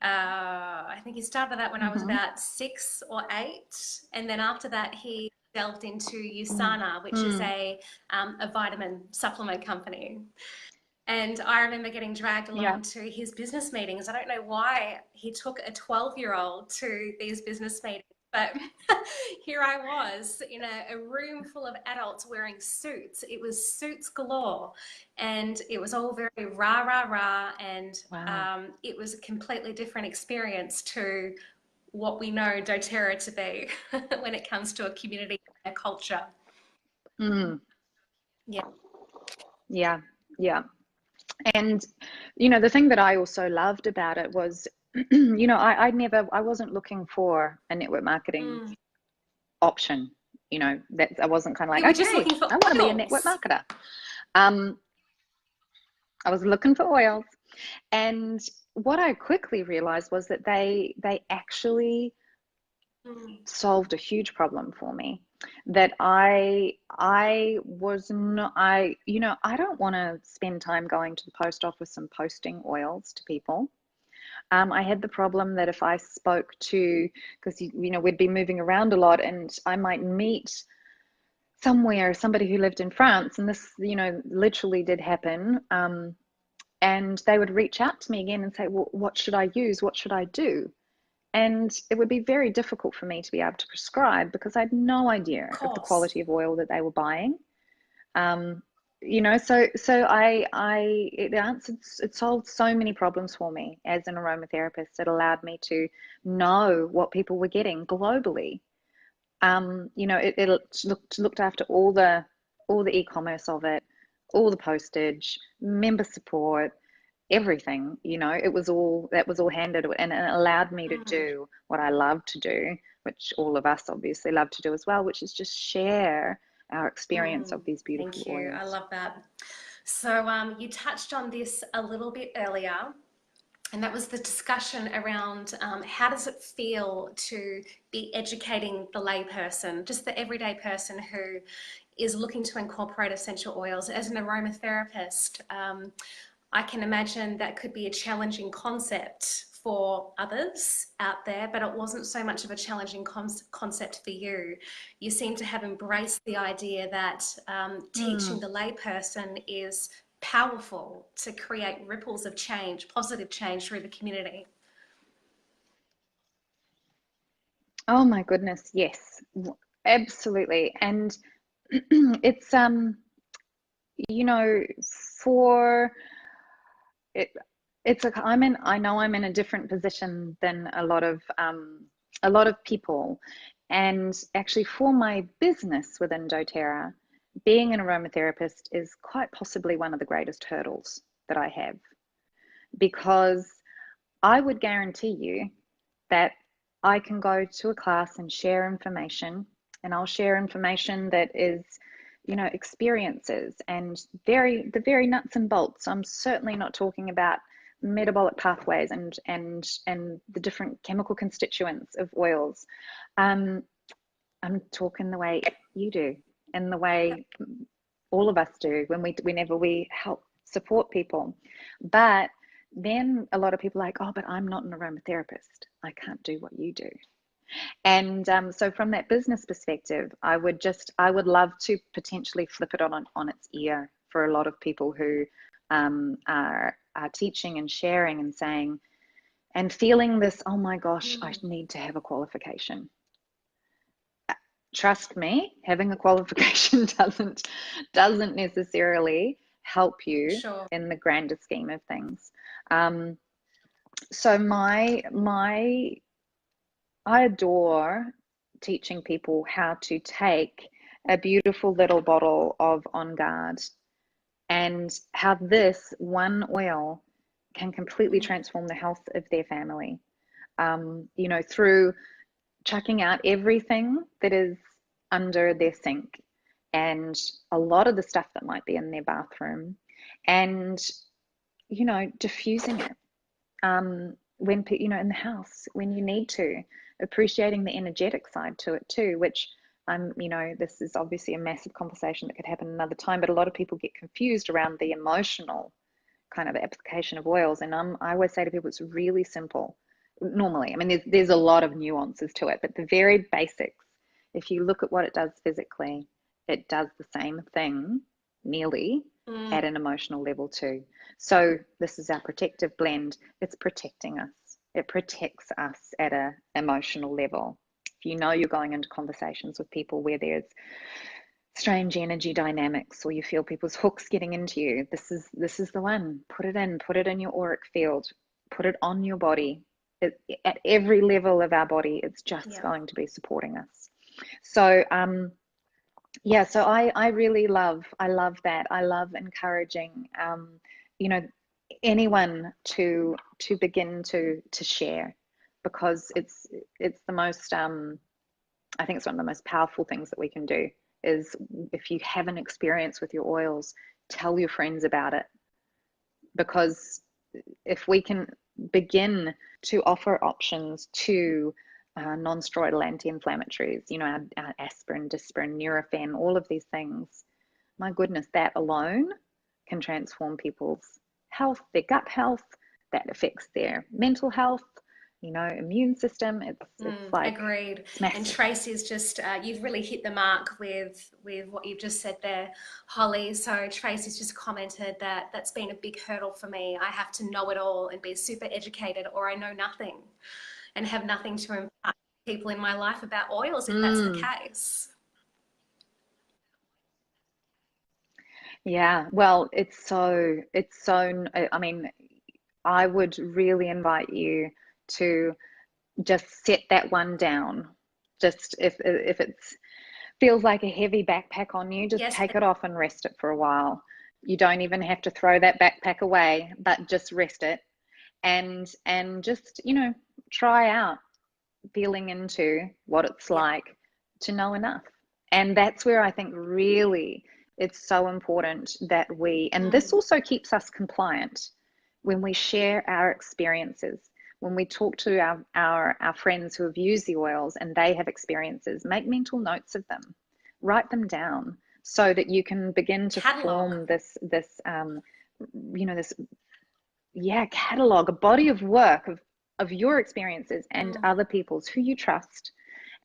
I think he started that when I was about 6 or 8, and then after that he delved into USANA, which is a vitamin supplement company. And I remember getting dragged along to his business meetings. I don't know why he took a 12-year-old to these business meetings, but here I was in a room full of adults wearing suits. It was suits galore, and it was all very rah, rah, rah, and it was a completely different experience to what we know doTERRA to be when it comes to a community and a culture. Yeah. And, the thing that I also loved about it was, I wasn't looking for a network marketing option, that I wasn't kind of like, okay, I want to be a network marketer. I was looking for oils. And what I quickly realized was that they actually solved a huge problem for me, that I was not, I don't want to spend time going to the post office and posting oils to people. I had the problem that if I spoke to, because we'd be moving around a lot, and I might meet somebody who lived in France, and this literally did happen, and they would reach out to me again and say, well, what should I use, what should I do? And it would be very difficult for me to be able to prescribe because I had no idea of the quality of oil that they were buying. So it solved so many problems for me as an aromatherapist. It allowed me to know what people were getting globally. It looked after all the e-commerce of it. all the postage, member support, everything, you know, that was all handed, and it allowed me to Mm. do what I love to do, which all of us obviously love to do as well, which is just share our experience of these beautiful Thank you. I oils. love that. So you touched on this a little bit earlier, and that was the discussion around how does it feel to be educating the layperson, just the everyday person who is looking to incorporate essential oils. As an aromatherapist, I can imagine that could be a challenging concept for others out there, but it wasn't so much of a challenging concept for you. You seem to have embraced the idea that teaching Mm. the layperson is powerful to create ripples of change, positive change through the community. Oh my goodness, yes, absolutely. And it's you know, for it, it's like I know I'm in a different position than a lot of people, and actually for my business within DoTERRA, being an aromatherapist is quite possibly one of the greatest hurdles that I have, because I would guarantee you that I can go to a class and share information, and I'll share information that is, you know, experiences and the very nuts and bolts. I'm certainly not talking about metabolic pathways and the different chemical constituents of oils. Um, I'm talking the way you do, and the way all of us do whenever we help support people. But then a lot of people are like, oh, but I'm not an aromatherapist. I can't do what you do. And so from that business perspective, I would love to potentially flip it on its ear for a lot of people who are teaching and sharing and saying and feeling this, oh my gosh, I Mm, need to have a qualification. Trust me, having a qualification doesn't necessarily help you sure. in the grander scheme of things. Um, so I adore teaching people how to take a beautiful little bottle of On Guard, and how this one oil can completely Mm, transform the health of their family. You know, through chucking out everything that is under their sink and a lot of the stuff that might be in their bathroom, and, you know, diffusing it when, you know, in the house when you need to, appreciating the energetic side to it too, which you know, this is obviously a massive conversation that could happen another time, but a lot of people get confused around the emotional kind of application of oils. And I always say to people, it's really simple. Normally, I mean, there's a lot of nuances to it, but the very basics, if you look at what it does physically, it does the same thing nearly mm, at an emotional level too. So this is our protective blend. It's protecting us. It protects us at an emotional level. If you know you're going into conversations with people where there's strange energy dynamics, or you feel people's hooks getting into you, this is the one. Put it in your auric field, put it on your body. At every level of our body, it's just yeah. going to be supporting us. So yeah, so I really I love that. I love encouraging you know, anyone to begin to share, because it's the most I think it's one of the most powerful things that we can do is, if you have an experience with your oils, tell your friends about it. Because if we can begin to offer options to non-steroidal anti-inflammatories, you know, our aspirin, Dispirin, Nurofen, all of these things, my goodness, that alone can transform people's health, their gut health, that affects their mental health, you know, immune system. It's like, Agreed. it's And massive. Tracy's just, you've really hit the mark with what you've just said there, Holly. So Tracy's just commented that that's been a big hurdle for me. I have to know it all and be super educated, or I know nothing and have nothing to impart to people in my life about oils if that's the Mm. case. Yeah, well, it's so, I mean, I would really invite you to just set that one down. Just if it's feels like a heavy backpack on you, just Yes, take it off and rest it for a while. You don't even have to throw that backpack away, but just rest it and just, you know, try out feeling into what it's Yeah. like to know enough. And that's where I think really it's so important that we, and this also keeps us compliant when we share our experiences, when we talk to our friends who have used the oils and they have experiences, make mental notes of them, write them down so that you can begin to Catalog. form this you know, this catalog, a body of work of your experiences and other people's who you trust,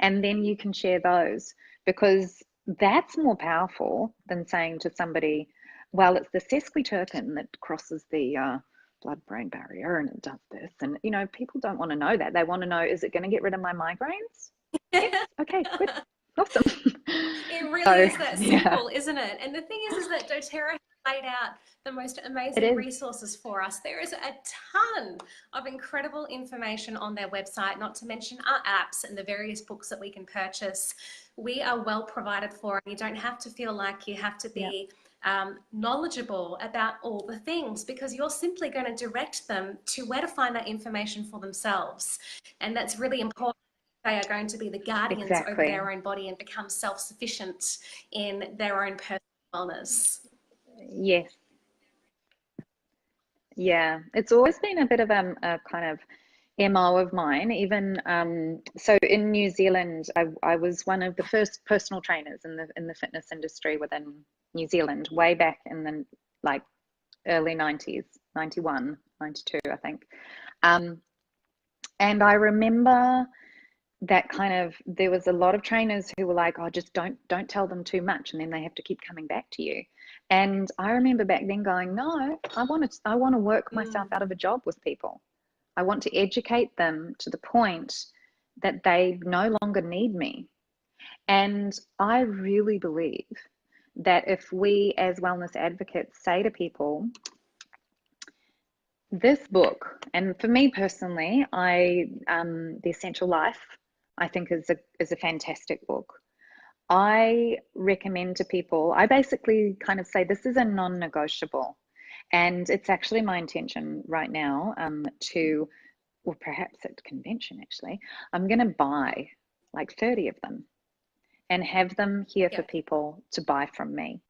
and then you can share those, because that's more powerful than saying to somebody, well, it's the sesquiterpene that crosses the blood-brain barrier and it does this. And you know, people don't want to know that. They want to know, is it going to get rid of my migraines? Yes. Okay, good. Awesome. It really So is that yeah, simple, isn't it? And the thing is that doTERRA has laid out the most it amazing is. resources for us. There is a ton of incredible information on their website, not to mention our apps and the various books that we can purchase. We are well provided for, and you don't have to feel like you have to Yep. be knowledgeable about all the things, because you're simply going to direct them to where to find that information for themselves. And that's really important. They are going to be the guardians over Exactly. their own body and become self-sufficient in their own personal wellness. Yes. Yeah, it's always been a bit of a kind of MO of mine. Even so, in New Zealand, I was one of the first personal trainers in the fitness industry within New Zealand, way back in the like early 90s, 91, 92, I think. Um, and I remember that kind of, there was a lot of trainers who were like, oh, just don't tell them too much, and then they have to keep coming back to you. And I remember back then going, no, I want to work myself out of a job with people. I want to educate them to the point that they no longer need me. And I really believe that if we as wellness advocates say to people, this book, and for me personally, The Essential Life, I think is a fantastic book. I recommend to people, I basically kind of say this is a non-negotiable. And it's actually my intention right now to, or perhaps at convention actually, I'm going to buy like 30 of them and have them here for Yeah. people to buy from me.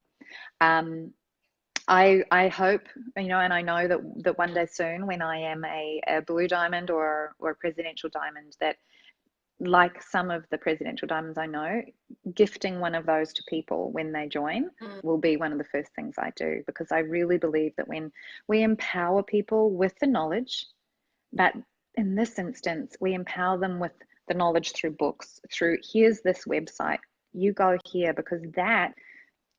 I hope, you know, and I know that one day soon, when I am a blue diamond or a presidential diamond, that like some of the presidential diamonds I know, gifting one of those to people when they join will be one of the first things I do, because I really believe that when we empower people with the knowledge, but in this instance, we empower them with the knowledge through books, through here's this website, you go here, because that,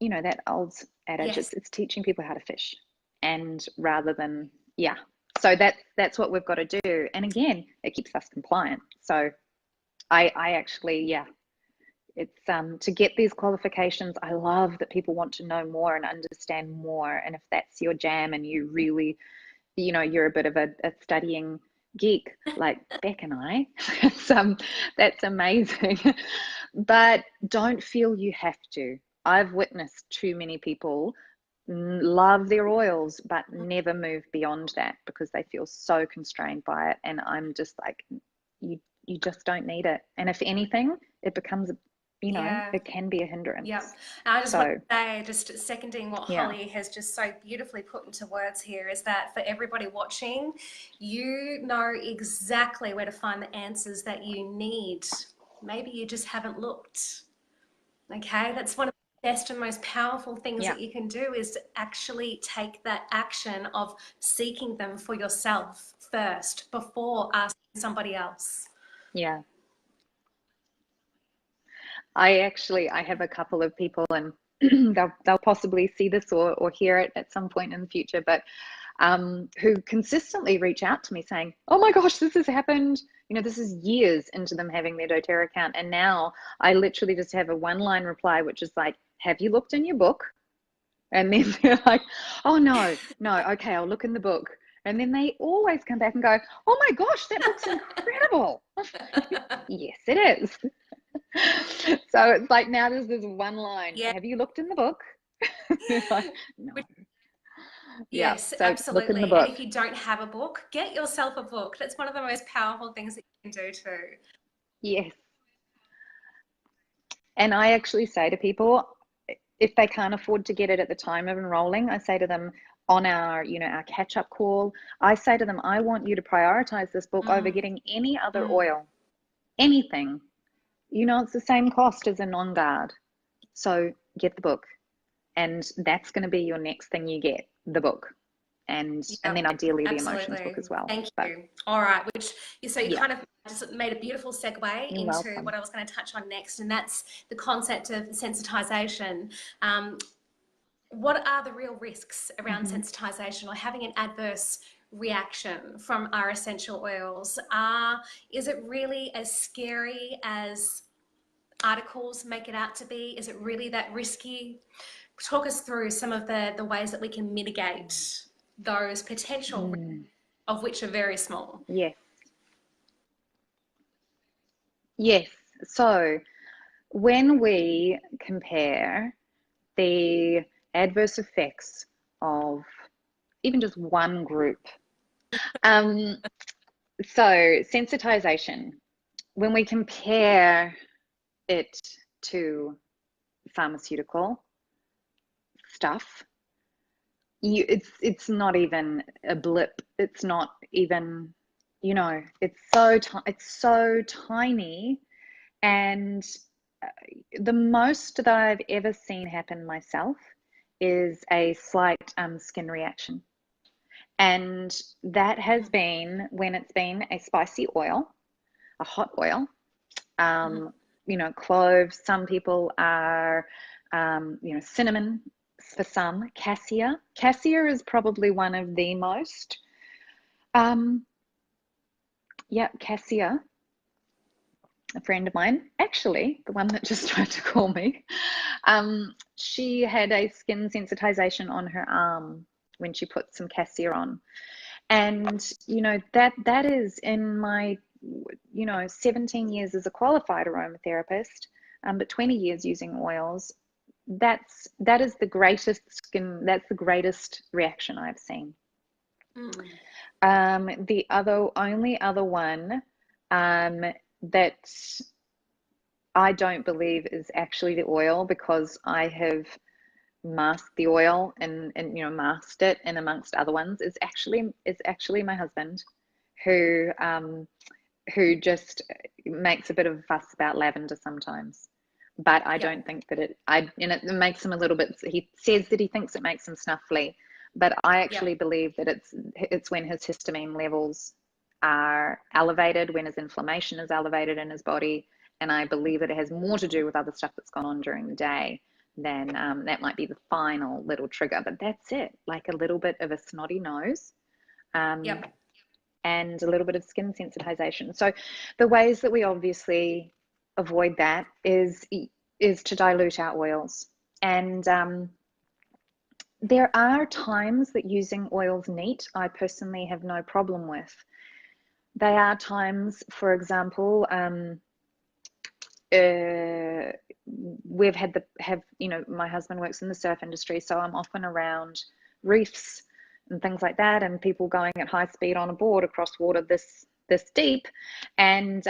you know, that old adage, Yes. it's teaching people how to fish, and rather than, yeah. So that's what we've got to do. And again, it keeps us compliant. So I actually, yeah, it's to get these qualifications. I love that people want to know more and understand more. And if that's your jam and you really, you know, you're a bit of a studying geek like Beck and I, that's amazing. But don't feel you have to. I've witnessed too many people love their oils but never move beyond that because they feel so constrained by it, and I'm just like, you just don't need it. And if anything, it becomes, you know, Yeah. it can be a hindrance. Yep. And I just want So to say, just seconding what yeah, Holly has just so beautifully put into words here, is that for everybody watching, you know exactly where to find the answers that you need. Maybe you just haven't looked. Okay, that's one of the best and most powerful things yeah, that you can do, is to actually take that action of seeking them for yourself first before asking somebody else. yeah. I have a couple of people, and they'll possibly see this or hear it at some point in the future, but who consistently reach out to me saying, oh my gosh, this has happened. You know, this is years into them having their doTERRA account. And now I literally just have a one-line reply, which is like, have you looked in your book? And then they're like, oh no, okay, I'll look in the book. And then they always come back and go, oh my gosh, that book's incredible. Yes, it is. So it's like now there's this one line, Yeah, have you looked in the book? Like, no. Yeah. Yes, So look in the absolutely. And if book. you don't have a book, get yourself a book. That's one of the most powerful things that you can do too. Yes. And I actually say to people, if they can't afford to get it at the time of enrolling, I say to them on our, our catch-up call, I say to them, I want you to prioritize this book over Mm, getting any other mm. oil, anything. It's the same cost as a non-guard. So get the book, and that's going to be your next thing you get, the book. And then Yep, ideally the emotions book absolutely. as well. Thank But you. All right, which you yeah, kind of just made a beautiful segue you're into what welcome. I was going to touch on next, and that's the concept of sensitization. What are the real risks around Hmm. sensitization or having an adverse reaction from our essential oils? Is it really as scary as articles make it out to be? Is it really that risky? Talk us through some of the ways that we can mitigate those potential risks, Mm, of which are very small. yes, yes. So when we compare the adverse effects of even just one group, um, so sensitization, when we compare it to pharmaceutical stuff, it's not even a blip. It's not even, it's so tiny. And uh, the most that I've ever seen happen myself is a slight skin reaction. And that has Mm-hmm. been when it's been a spicy oil, a hot oil, Mm-hmm. um, cloves. Some people are, cinnamon for some, cassia. Cassia is probably one of the most, um, yeah, cassia. A friend of mine, actually, the one that just tried to call me, she had a skin sensitization on her arm when she put some cassia on. And that is in my 17 years as a qualified aromatherapist, but 20 years using oils. That is the greatest skin. That's the greatest reaction I've seen. Mm. The only other one that I don't believe is actually the oil, because I have masked the oil and masked it, and amongst other ones is actually my husband, who just makes a bit of a fuss about lavender sometimes. But I Yep. don't think that it makes him a little bit. He says that he thinks it makes him snuffly, but I Yep. actually believe that it's when his histamine levels are elevated, when his inflammation is elevated in his body, and I believe that it has more to do with other stuff that's gone on during the day than that might be the final little trigger. But that's it, like a little bit of a snotty nose. Um, Yep. and a little bit of skin sensitization. So the ways that we obviously avoid that is to dilute our oils. And there are times that using oils neat, I personally have no problem with. They are times, for example, uh, we've my husband works in the surf industry, so I'm often around reefs and things like that, and people going at high speed on a board across water this deep. And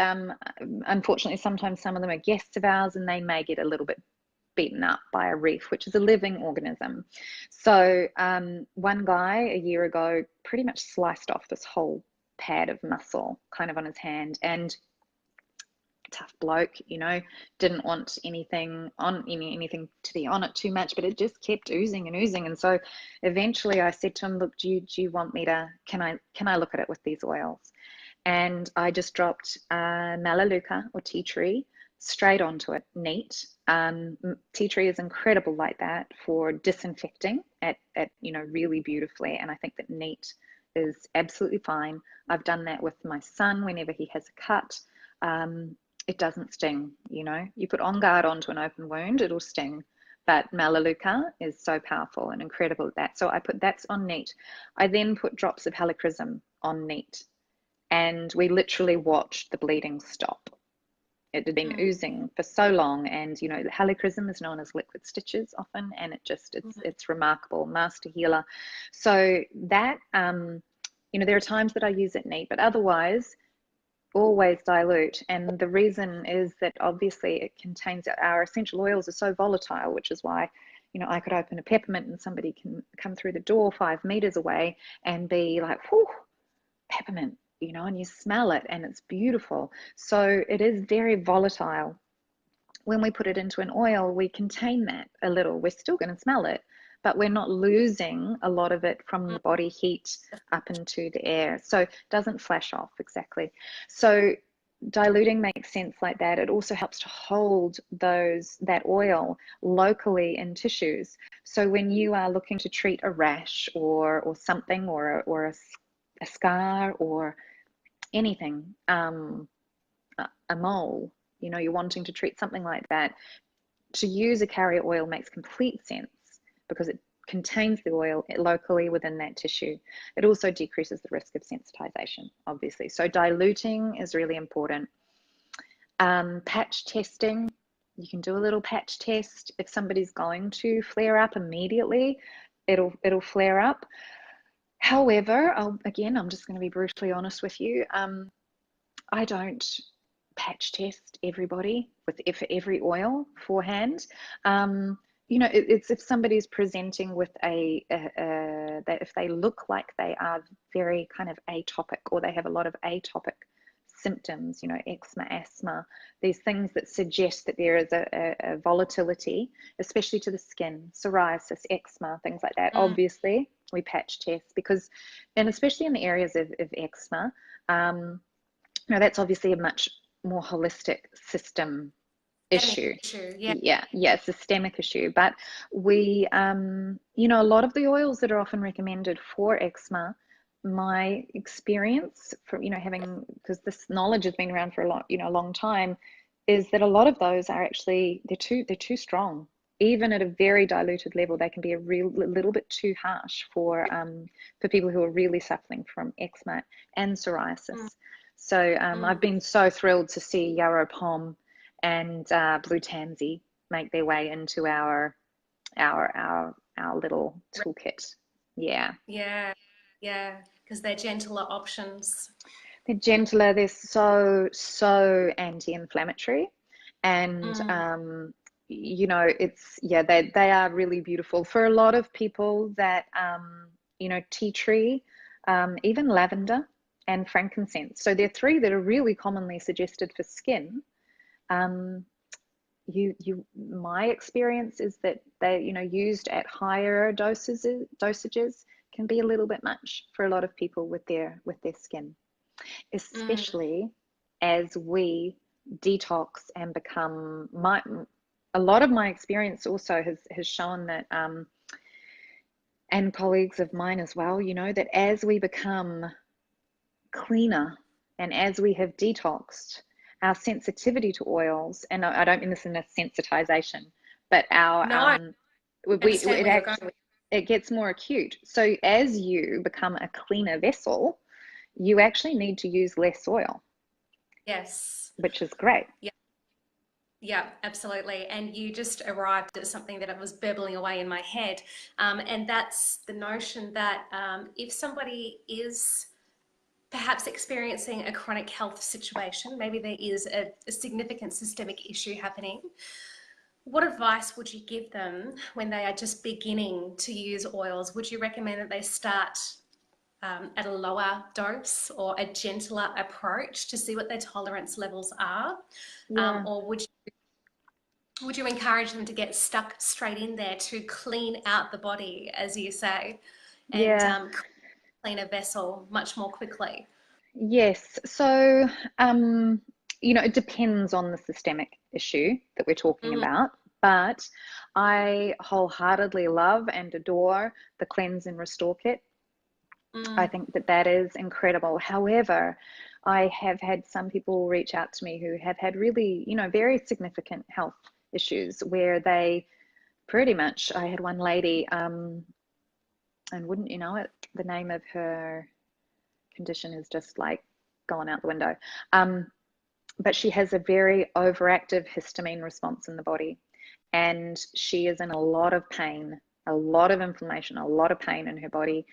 unfortunately, sometimes some of them are guests of ours, and they may get a little bit beaten up by a reef, which is a living organism. So one guy a year ago pretty much sliced off this whole pad of muscle kind of on his hand, and tough bloke, didn't want anything to be on it too much, but it just kept oozing and oozing. And so eventually I said to him, look, do you want me to, can I look at it with these oils? And I just dropped Melaleuca or tea tree straight onto it, neat. Tea tree is incredible like that for disinfecting at really beautifully. And I think that neat is absolutely fine. I've done that with my son whenever he has a cut. It doesn't sting. You put On Guard onto an open wound, it'll sting. But Melaleuca is so powerful and incredible at that. So I put that on neat. I then put drops of helichrysum on neat. And we literally watched the bleeding stop. It had been oozing for so long, and you know, the helichrysum is known as liquid stitches often, and it's remarkable, master healer. So that you know, there are times that I use it neat, but otherwise always dilute. And the reason is that obviously it contains, our essential oils are so volatile, which is why, you know, I could open a peppermint and somebody can come through the door 5 meters away and be like, whew, peppermint, you know, and you smell it and it's beautiful. So it is very volatile. When we put it into an oil, we contain that a little. We're still going to smell it, but we're not losing a lot of it from the body heat up into the air. So it doesn't flash off exactly. So diluting makes sense like that. It also helps to hold that oil locally in tissues. So when you are looking to treat a rash or something, or a scar or anything, a mole, you know, you're wanting to treat something like that, to use a carrier oil makes complete sense because it contains the oil locally within that tissue. It also decreases the risk of sensitization, obviously. So diluting is really important. Patch testing, you can do a little patch test. If somebody's going to flare up immediately, it'll flare up. However, I'm just going to be brutally honest with you. I don't patch test everybody for every oil beforehand. You know, it's if somebody's presenting with that if they look like they are very kind of atopic, or they have a lot of atopic symptoms, you know, eczema, asthma, these things that suggest that there is a volatility, especially to the skin, psoriasis, eczema, things like that. Obviously, we patch test because, and especially in the areas of eczema, you know, that's obviously a much more holistic system issue. Yeah, systemic issue. But we, you know, a lot of the oils that are often recommended for eczema, my experience from, you know, having, because this knowledge has been around for a long time, is that a lot of those are actually, they're too strong. Even at a very diluted level, they can be a little bit too harsh for people who are really suffering from eczema and psoriasis. So I've been so thrilled to see Yarrow Pom and Blue Tansy make their way into our little toolkit. Yeah, because they're gentler options. They're gentler. They're so anti-inflammatory, and you know, they are really beautiful for a lot of people that you know, tea tree, even lavender and frankincense. So there are three that are really commonly suggested for skin. My experience is that they, you know, used at higher dosages can be a little bit much for a lot of people with their skin, especially as we detox and become, a lot of my experience also has shown that, and colleagues of mine as well, you know, that as we become cleaner and as we have detoxed, our sensitivity to oils, and I don't mean this in a sensitization, but it gets more acute. So as you become a cleaner vessel, you actually need to use less oil. Yes. Which is great. Yeah, absolutely. And you just arrived at something that was burbling away in my head. And that's the notion that if somebody is perhaps experiencing a chronic health situation, maybe there is a significant systemic issue happening, what advice would you give them when they are just beginning to use oils? Would you recommend that they start at a lower dose or a gentler approach to see what their tolerance levels are? Or would you encourage them to get stuck straight in there to clean out the body, as you say, and clean a vessel much more quickly? Yes. So, you know, it depends on the systemic issue that we're talking about, but I wholeheartedly love and adore the Cleanse and Restore Kit. I think that is incredible. However, I have had some people reach out to me who have had really, you know, very significant health issues where they pretty much, I had one lady, and wouldn't you know it, the name of her condition is just like gone out the window. but she has a very overactive histamine response in the body, and she is in a lot of pain, a lot of inflammation, a lot of pain in her body.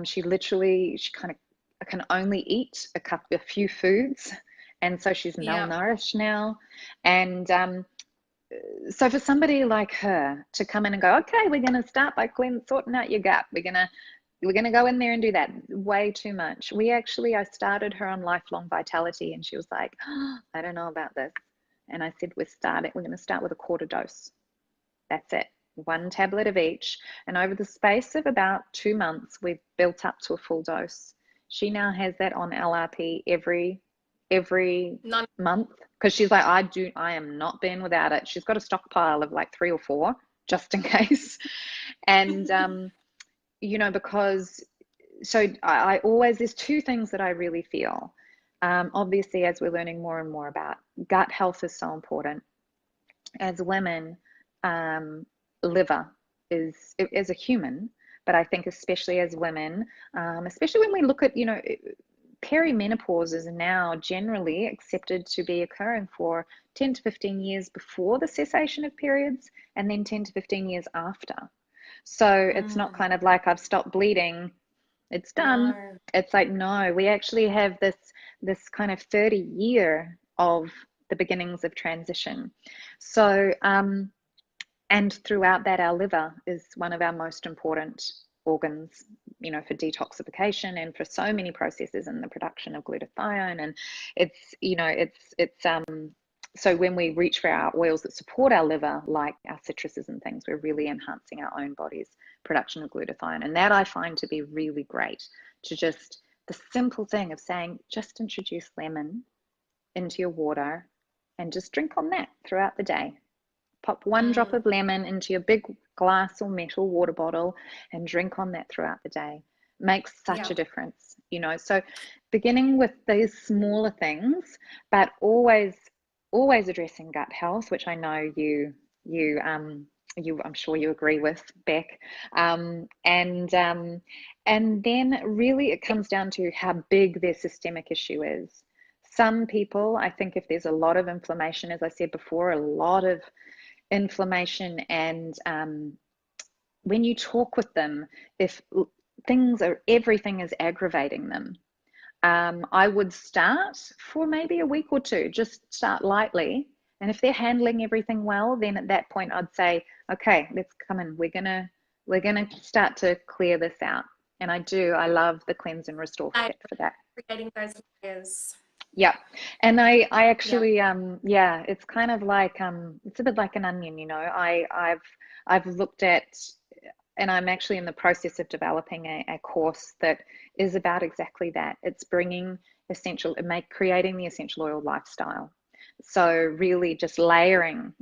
She kind of can only eat a few foods, and so she's Yeah. malnourished now. And so for somebody like her to come in and go, okay, we're going to start by sorting out your gut. We're gonna go in there and do that. Way too much. I started her on lifelong vitality, and she was like, oh, I don't know about this. And I said, we're going to start with a quarter dose. That's it. 1 tablet of each. And over the space of about 2 months, we've built up to a full dose. She now has that on LRP every None. month, because she's like, I am not being without it. She's got a stockpile of like 3 or 4 just in case. And because I always, there's 2 things that I really feel. Obviously, as we're learning more and more about gut health is so important. As women, liver is, as a human, but I think especially as women, especially when we look at, perimenopause is now generally accepted to be occurring for 10 to 15 years before the cessation of periods, and then 10 to 15 years after. So it's not kind of like I've stopped bleeding, it's done. No. It's like, no, we actually have this kind of 30-year of the beginnings of transition. So and throughout that, our liver is one of our most important organs, for detoxification and for so many processes in the production of glutathione. And so when we reach for our oils that support our liver, like our citruses and things, we're really enhancing our own body's production of glutathione. And that I find to be really great, to just the simple thing of saying, just introduce lemon into your water and just drink on that throughout the day. Pop 1 drop of lemon into your big glass or metal water bottle and drink on that throughout the day. Makes such a difference, So beginning with these smaller things, but always addressing gut health, which I know you I'm sure you agree with, Beck. And then really it comes down to how big their systemic issue is. Some people, I think, if there's a lot of inflammation, as I said before, a lot of inflammation, and when you talk with them, if everything is aggravating them, I would start for maybe a week or 2, just start lightly. And if they're handling everything well, then at that point I'd say, okay, let's come in. We're gonna start to clear this out. And I love the cleanse and restore kit for that. Creating those layers. Yeah. And I actually, it's kind of like, it's a bit like an onion, I've looked at, and I'm actually in the process of developing a course that is about exactly that. It's bringing creating the essential oil lifestyle. So really just layering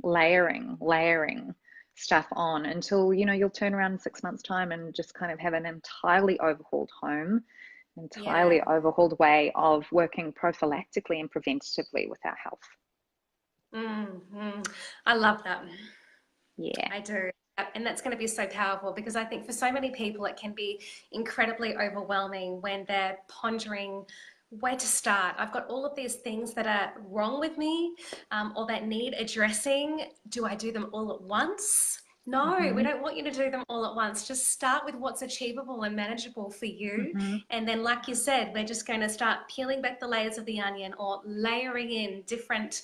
stuff on until, you'll turn around in 6 months' time and just kind of have an entirely overhauled home, entirely overhauled way of working prophylactically and preventatively with our health. I love that. Yeah, I do. And that's going to be so powerful, because I think for so many people it can be incredibly overwhelming when they're pondering where to start. I've got all of these things that are wrong with me, or that need addressing. Do I do them all at once? No, we don't want you to do them all at once. Just start with what's achievable and manageable for you. And then, like you said, we're just going to start peeling back the layers of the onion, or layering in different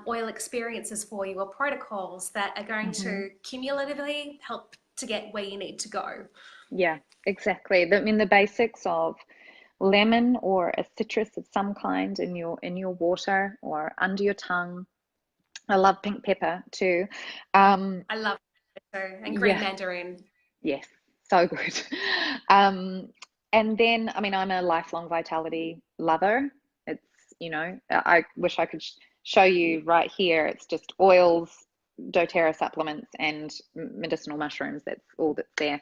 oil experiences for you, or protocols that are going to cumulatively help to get where you need to go. Yeah, exactly. The basics of lemon or a citrus of some kind in your water or under your tongue. I love pink pepper too. I love and green mandarin. Yes, so good. And then, I'm a lifelong vitality lover. It's, I wish I could show you right here. It's just oils, doTERRA supplements, and medicinal mushrooms. That's all that's there.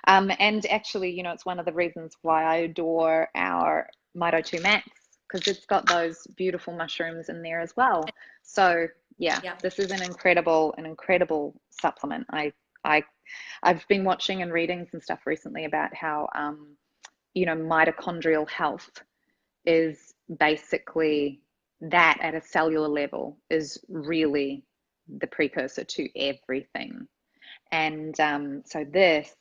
And actually, it's one of the reasons why I adore our Mito 2 Max, because it's got those beautiful mushrooms in there as well. So this is an incredible supplement. I've been watching and reading some stuff recently about how mitochondrial health is basically that at a cellular level is really the precursor to everything. And so this,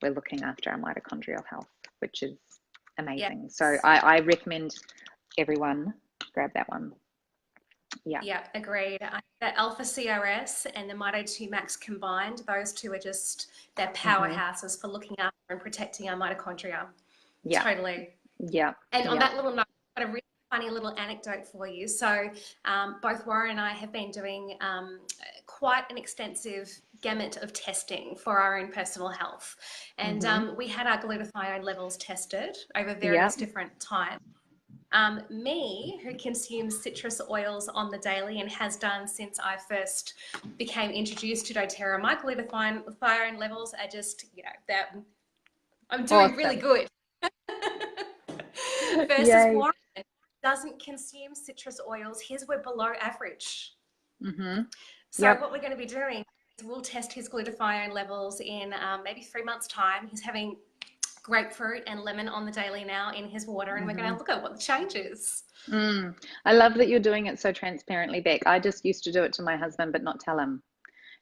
we're looking after our mitochondrial health, which is amazing. Yes. So I recommend everyone grab that one. Yeah, agreed. The Alpha CRS and the Mito 2 Max combined, those two are just, they're powerhouses for looking after and protecting our mitochondria. Yeah. Totally. Yeah. And on that little note, I've got a really funny little anecdote for you. So both Warren and I have been doing quite an extensive gamut of testing for our own personal health. And we had our glutathione levels tested over various different times. Me, who consumes citrus oils on the daily and has done since I first became introduced to doTERRA, my glutathione levels are just, I'm doing really good. Versus Yay. Warren doesn't consume citrus oils. His were below average. So what we're going to be doing is we'll test his glutathione levels in maybe 3 months' time. He's having grapefruit and lemon on the daily now in his water, and we're going to look at what the change is. I love that you're doing it so transparently, Beck. I just used to do it to my husband, but not tell him,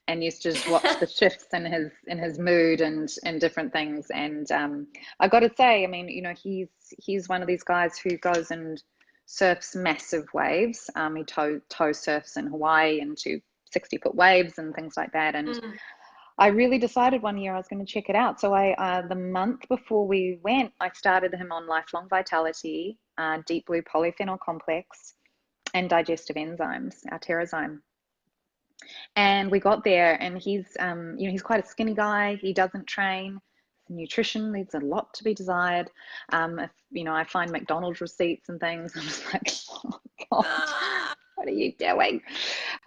and used to just watch the shifts in his mood and different things. And I got to say, I mean, he's one of these guys who goes and surfs massive waves. He tow surfs in Hawaii into 60-foot waves and things like that. And I really decided one year I was going to check it out. So the month before we went, I started him on Lifelong Vitality, Deep Blue Polyphenol Complex, and digestive enzymes, our Terrazyme. And we got there, and he's he's quite a skinny guy. He doesn't train. Nutrition leaves a lot to be desired. If I find McDonald's receipts and things, I'm just like, oh God, what are you doing?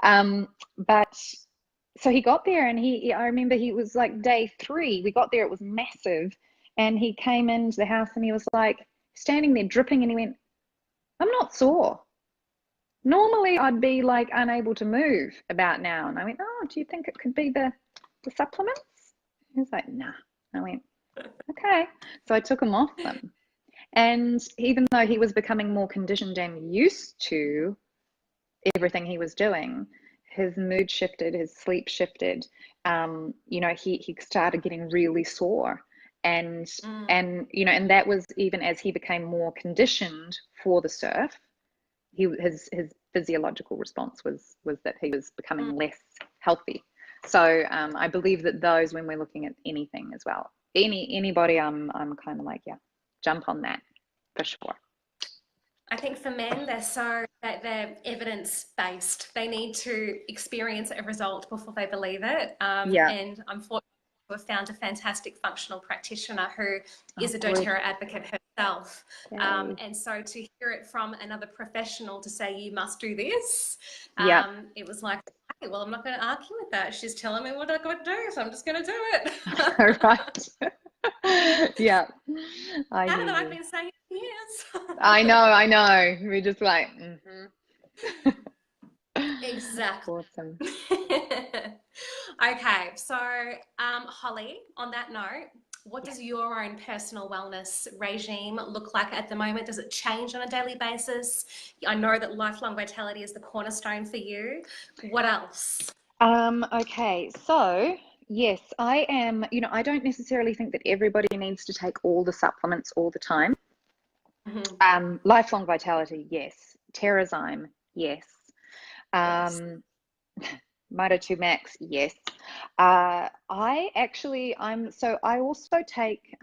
But so he got there, and I remember he was like day 3. We got there, it was massive, and he came into the house and he was like standing there dripping, and he went, I'm not sore. Normally I'd be like unable to move about now. And I went, oh, do you think it could be the supplements? He was like, nah. I went, okay. So I took him off them. And even though he was becoming more conditioned and used to everything he was doing, his mood shifted, his sleep shifted. He started getting really sore. And that was even as he became more conditioned for the surf. His physiological response was that he was becoming less healthy. So I believe that those, when we're looking at anything as well, anybody, I'm kind of like, yeah, jump on that for sure. I think for men, they're evidence-based. They need to experience a result before they believe it. And I'm fortunate to have found a fantastic functional practitioner who is a doTERRA advocate herself. And so to hear it from another professional to say, you must do this, it was like, okay, well, I'm not going to argue with that. She's telling me what I've got to do, so I'm just going to do it. Right. Yeah. I've been saying it for years. I know. We're just like, Exactly. Awesome. Okay, so Holly, on that note, what does your own personal wellness regime look like at the moment? Does it change on a daily basis? I know that lifelong vitality is the cornerstone for you. What else? Okay, so yes, I am, I don't necessarily think that everybody needs to take all the supplements all the time. Lifelong vitality, yes. Terrazyme, yes. Mito 2 Max, yes. I also take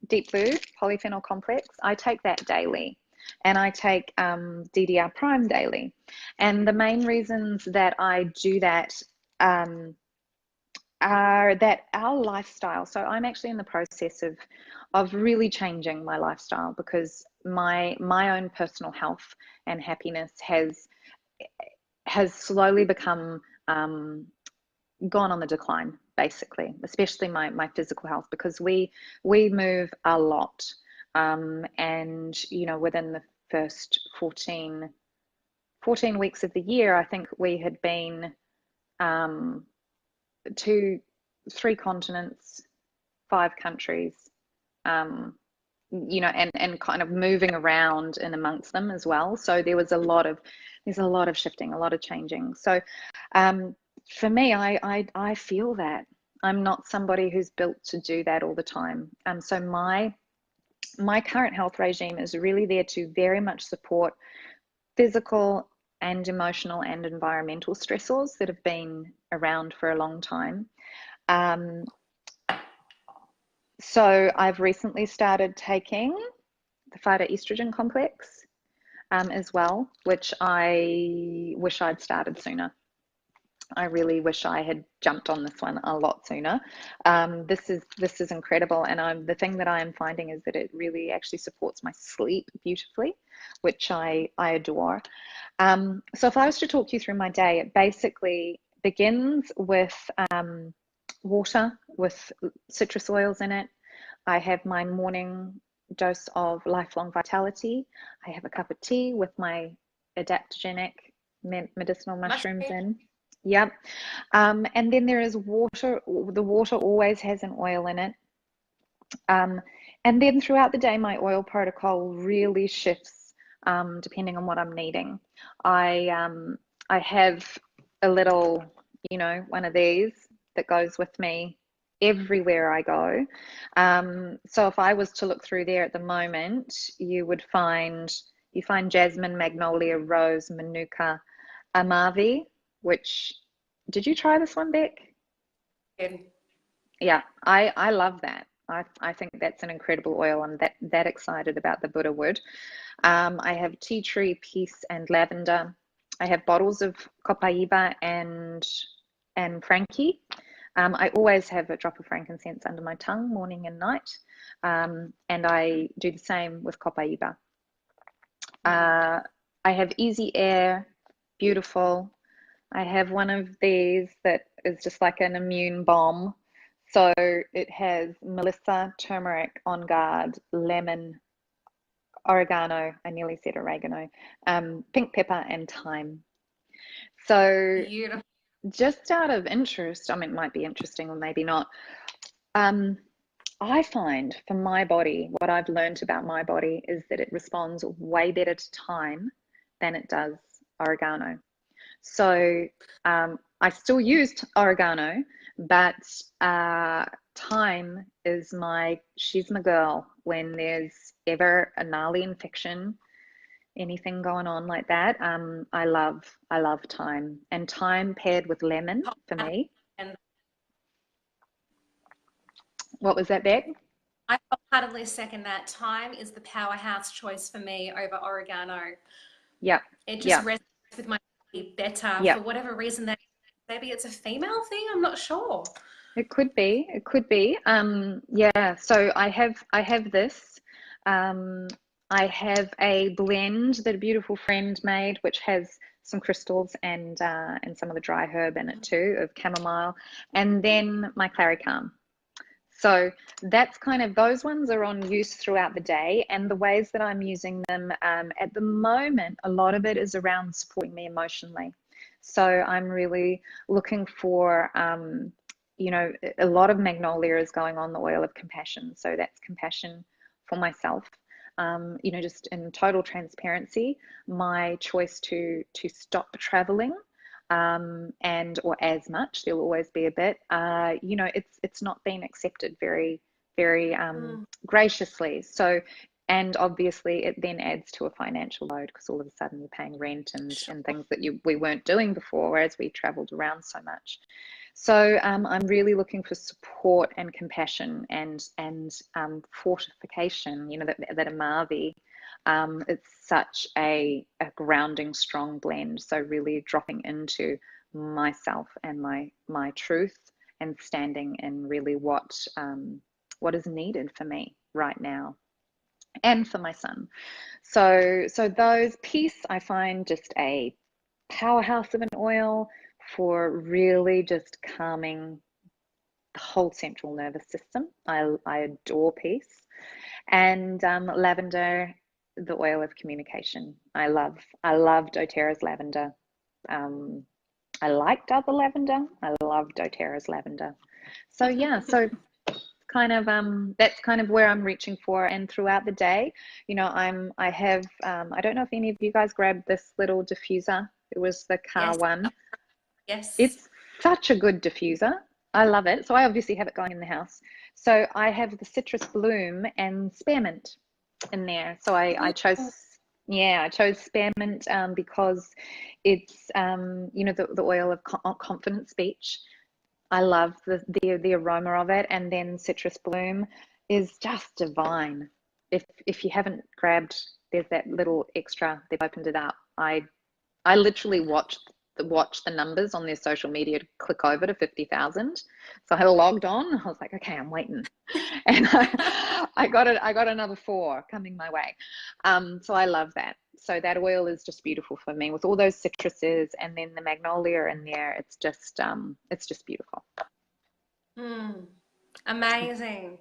Deep Blue Polyphenol Complex. I take that daily, and I take DDR Prime daily. And the main reasons that I do that are that our lifestyle. So I'm actually in the process of really changing my lifestyle, because my own personal health and happiness has slowly become gone on the decline, basically, especially my physical health, because we move a lot, and within the first 14 weeks of the year, I think we had been to 3 continents, 5 countries, and kind of moving around in amongst them as well. So there's a lot of shifting, a lot of changing. So for me, I feel that I'm not somebody who's built to do that all the time. So my current health regime is really there to very much support physical and emotional and environmental stressors that have been around for a long time. So I've recently started taking the phytoestrogen complex as well, which I wish I'd started sooner. I really wish I had jumped on this one a lot sooner. This is incredible, and the thing that I am finding is that it really actually supports my sleep beautifully, which I adore. So if I was to talk you through my day, it basically begins with water with citrus oils in it. I have my morning dose of lifelong vitality. I have a cup of tea with my adaptogenic medicinal mushrooms in. Yep. And then there is water. The water always has an oil in it. And then throughout the day, my oil protocol really shifts depending on what I'm needing. I have a little, one of these that goes with me everywhere I go. So if I was to look through there at the moment, you find jasmine, magnolia, rose, manuka, amavi, which, did you try this one, Beck? Yeah, I love that. I think that's an incredible oil. I'm that excited about the Buddha wood. I have tea tree, peace, and lavender. I have bottles of copaiba and frankie. I always have a drop of frankincense under my tongue morning and night. And I do the same with copaiba. I have easy air, beautiful. I have one of these that is just like an immune bomb. So it has melissa, turmeric, on guard, lemon, oregano, I nearly said oregano, pink pepper, and thyme. So beautiful. Just out of interest, I mean, it might be interesting or maybe not. I find for my body, what I've learned about my body is that it responds way better to thyme than it does oregano. So I still used oregano, but thyme is she's my girl when there's ever a gnarly infection, anything going on like that. I love thyme, and thyme paired with lemon for me. What was that, Beck? I wholeheartedly second that. Thyme is the powerhouse choice for me over oregano. Yeah. It just resonates with my body better for whatever reason. That maybe it's a female thing. I'm not sure. It could be. It could be. Yeah. So I have this. I have a blend that a beautiful friend made, which has some crystals and some of the dry herb in it too, of chamomile, and then my Claricalm. So that's kind of, those ones are on use throughout the day, and the ways that I'm using them at the moment, a lot of it is around supporting me emotionally. So I'm really looking for, a lot of magnolia is going on the oil of compassion. So that's compassion for myself. Just in total transparency, my choice to stop traveling, or as much, there'll always be a bit, it's not been accepted very, very graciously. So, and obviously it then adds to a financial load, because all of a sudden you're paying rent and things that we weren't doing before, whereas we traveled around so much. So I'm really looking for support and compassion and fortification, that Amavi. It's such a grounding, strong blend. So really dropping into myself and my truth, and standing in really what is needed for me right now and for my son. So those peace, I find just a powerhouse of an oil for really just calming the whole central nervous system. I adore peace. And lavender, the oil of communication. I love doTERRA's lavender. I liked other lavender. I love doTERRA's lavender. So yeah, so that's kind of where I'm reaching for. And throughout the day, you know, I have I don't know if any of you guys grabbed this little diffuser. It was the car Yes. one. Yes. It's such a good diffuser. I love it. So I obviously have it going in the house. So I have the citrus bloom and spearmint in there. So I chose, yeah, I chose spearmint because it's you know, the oil of confident speech. I love the aroma of it, and then citrus bloom is just divine. If you haven't grabbed, there's that little extra. They've opened it up. I literally watched the numbers on their social media to click over to 50,000. So I logged on. I was like, okay, I'm waiting, and I got it. I got another 4 coming my way. So I love that. So that oil is just beautiful for me with all those citruses, and then the magnolia in there. It's just beautiful. Mm, amazing.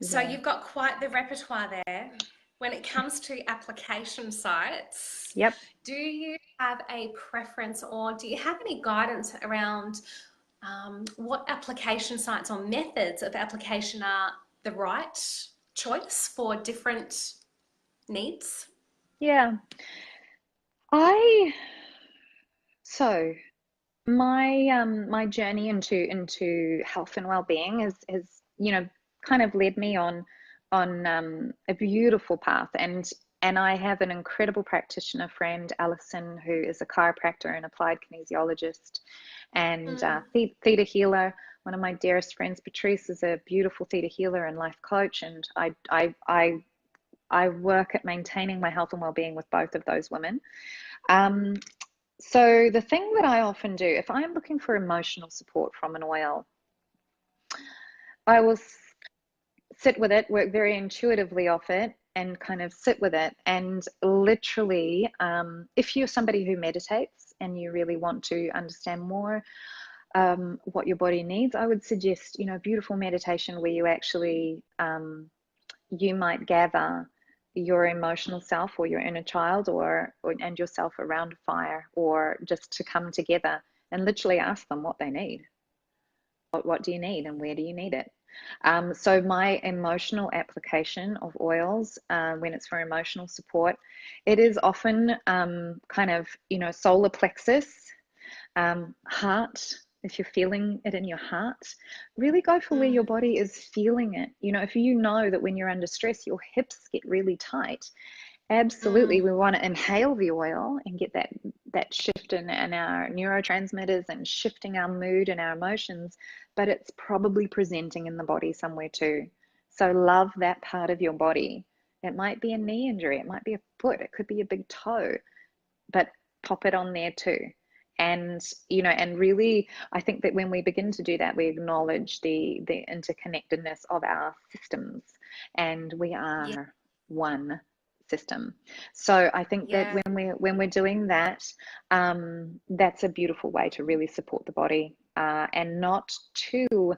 So Yeah. you've got quite the repertoire there. When it comes to application sites, Yep. do you have a preference or do you have any guidance around what application sites or methods of application are the right choice for different needs? Yeah. I so my journey into health and well-being is you know, kind of led me on a beautiful path, and I have an incredible practitioner friend, Alison, who is a chiropractor and applied kinesiologist and Mm, theta healer. One of my dearest friends, Patrice, is a beautiful theta healer and life coach, and I work at maintaining my health and well-being with both of those women. Um, so the thing that I often do, if I'm looking for emotional support from an oil, I will sit with it, work very intuitively off it, and kind of sit with it. And literally, if you're somebody who meditates and you really want to understand more what your body needs, I would suggest, you know, beautiful meditation where you actually you might gather your emotional self or your inner child or and yourself around a fire, or just to come together and literally ask them what they need. What do you need and where do you need it? So my emotional application of oils, when it's for emotional support, it is often kind of, you know, solar plexus, heart. If you're feeling it in your heart, really go for where your mm, body is feeling it. You know, if you know that when you're under stress, your hips get really tight, absolutely, mm, we want to inhale the oil and get that shift in our neurotransmitters and shifting our mood and our emotions, but it's probably presenting in the body somewhere too. So love that part of your body. It might be a knee injury, it might be a foot, it could be a big toe, but pop it on there too. And you know, and really, I think that when we begin to do that, we acknowledge the interconnectedness of our systems, and we yeah, are one system. So I think that yeah, when we're doing that, that's a beautiful way to really support the body, and not to,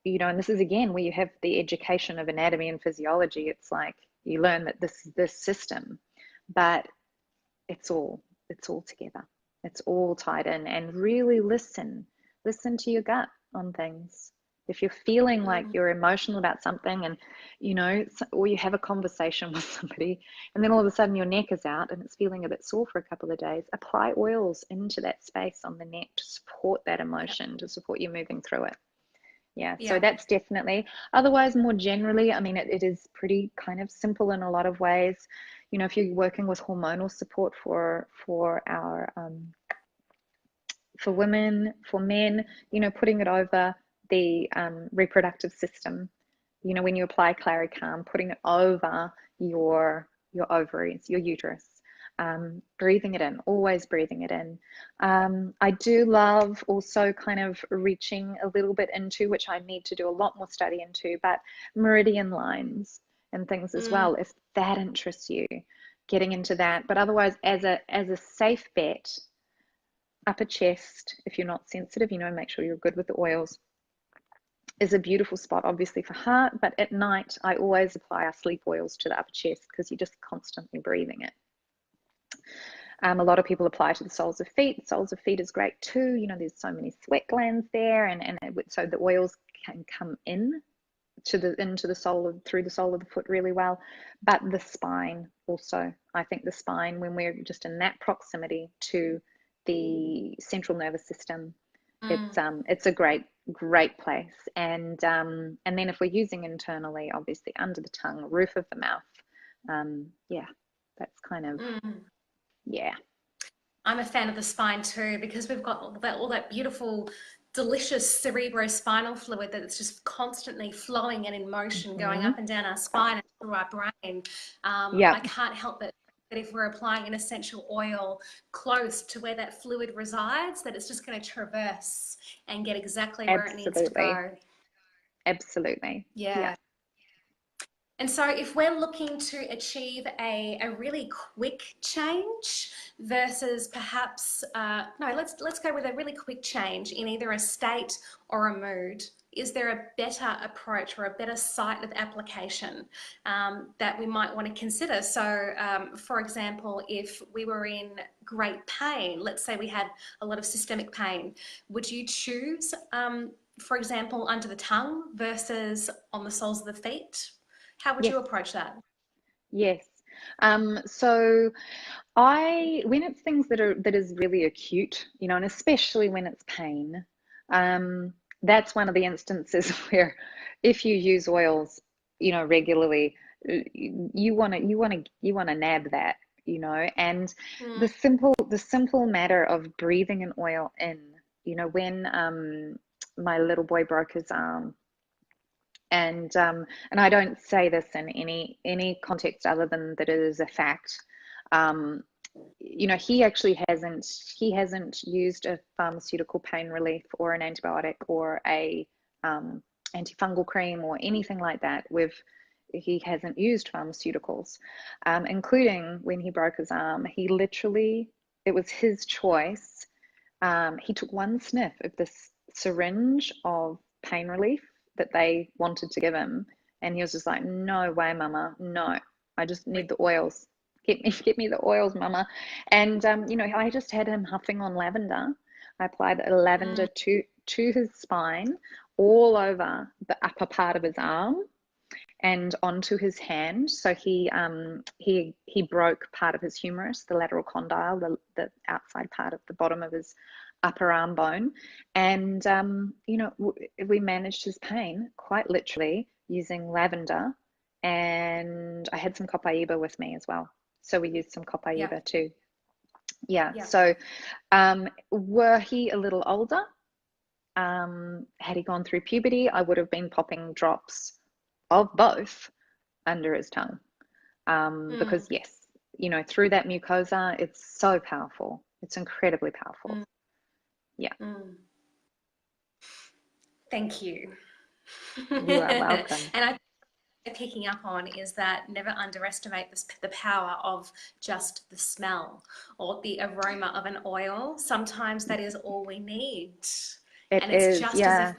you know, and this is again where you have the education of anatomy and physiology. It's like you learn that this is this system, but it's all together. It's all tied in, and really listen to your gut on things. If you're feeling like mm, you're emotional about something, and you know, or you have a conversation with somebody, and then all of a sudden your neck is out and it's feeling a bit sore for a couple of days, apply oils into that space on the neck to support that yeah, emotion, to support you moving through it. Yeah, so yeah, that's definitely. Otherwise, more generally, I mean, it is pretty kind of simple in a lot of ways. You know, if you're working with hormonal support for our for women, for men, you know, putting it over the reproductive system. You know, when you apply Claricalm, putting it over your ovaries, your uterus, breathing it in, always breathing it in. I do love also kind of reaching a little bit into, which I need to do a lot more study into, but meridian lines and things as mm, well, if that interests you, getting into that. But otherwise, as a safe bet, upper chest, if you're not sensitive, you know, make sure you're good with the oils, is a beautiful spot, obviously, for heart. But at night, I always apply our sleep oils to the upper chest because you're just constantly breathing it. A lot of people apply to the soles of feet. The soles of feet is great too. You know, there's so many sweat glands there, and so the oils can come in into the sole of through the sole of the foot really well. But the spine also, I think the spine, when we're just in that proximity to the central nervous system, it's a great place. And then if we're using internally, obviously under the tongue, roof of the mouth, yeah, that's kind of yeah. I'm a fan of the spine too, because we've got all that beautiful, delicious cerebrospinal fluid that's just constantly flowing and in motion, going up and down our spine and through our brain. I can't help but that if we're applying an essential oil close to where that fluid resides, that it's just going to traverse and get exactly where it needs to go. Absolutely. Yeah. And so if we're looking to achieve a really quick change versus perhaps, no, let's go with a really quick change in either a state or a mood. Is there a better approach or a better site of application that we might want to consider? So, for example, if we were in great pain, let's say we had a lot of systemic pain, would you choose, for example, under the tongue versus on the soles of the feet? How would you approach that? Yes. So when it's things that is really acute, and especially when it's pain, that's one of the instances where if you use oils, regularly, you want to nab that, and the simple matter of breathing an oil in, when my little boy broke his arm. And I don't say this in any context other than that it is a fact. He actually hasn't used a pharmaceutical pain relief or an antibiotic or a antifungal cream or anything like that. He hasn't used pharmaceuticals, including when he broke his arm. It was his choice. He took one sniff of this syringe of pain relief that they wanted to give him, and he was just like, no way, mama, no, I just need the oils. Get me the oils, mama. And I just had him huffing on lavender. I applied the lavender to his spine, all over the upper part of his arm and onto his hand. So he broke part of his humerus, the lateral condyle, the outside part of the bottom of his upper arm bone. And we managed his pain quite literally using lavender, and I had some copaiba with me as well, so we used some copaiba too. So were he a little older, had he gone through puberty, I would have been popping drops of both under his tongue, because yes, through that mucosa, it's so powerful. It's incredibly powerful. Thank you. You are welcome. And I picking up on is that never underestimate the power of just the smell or the aroma of an oil. Sometimes that is all we need. It's just as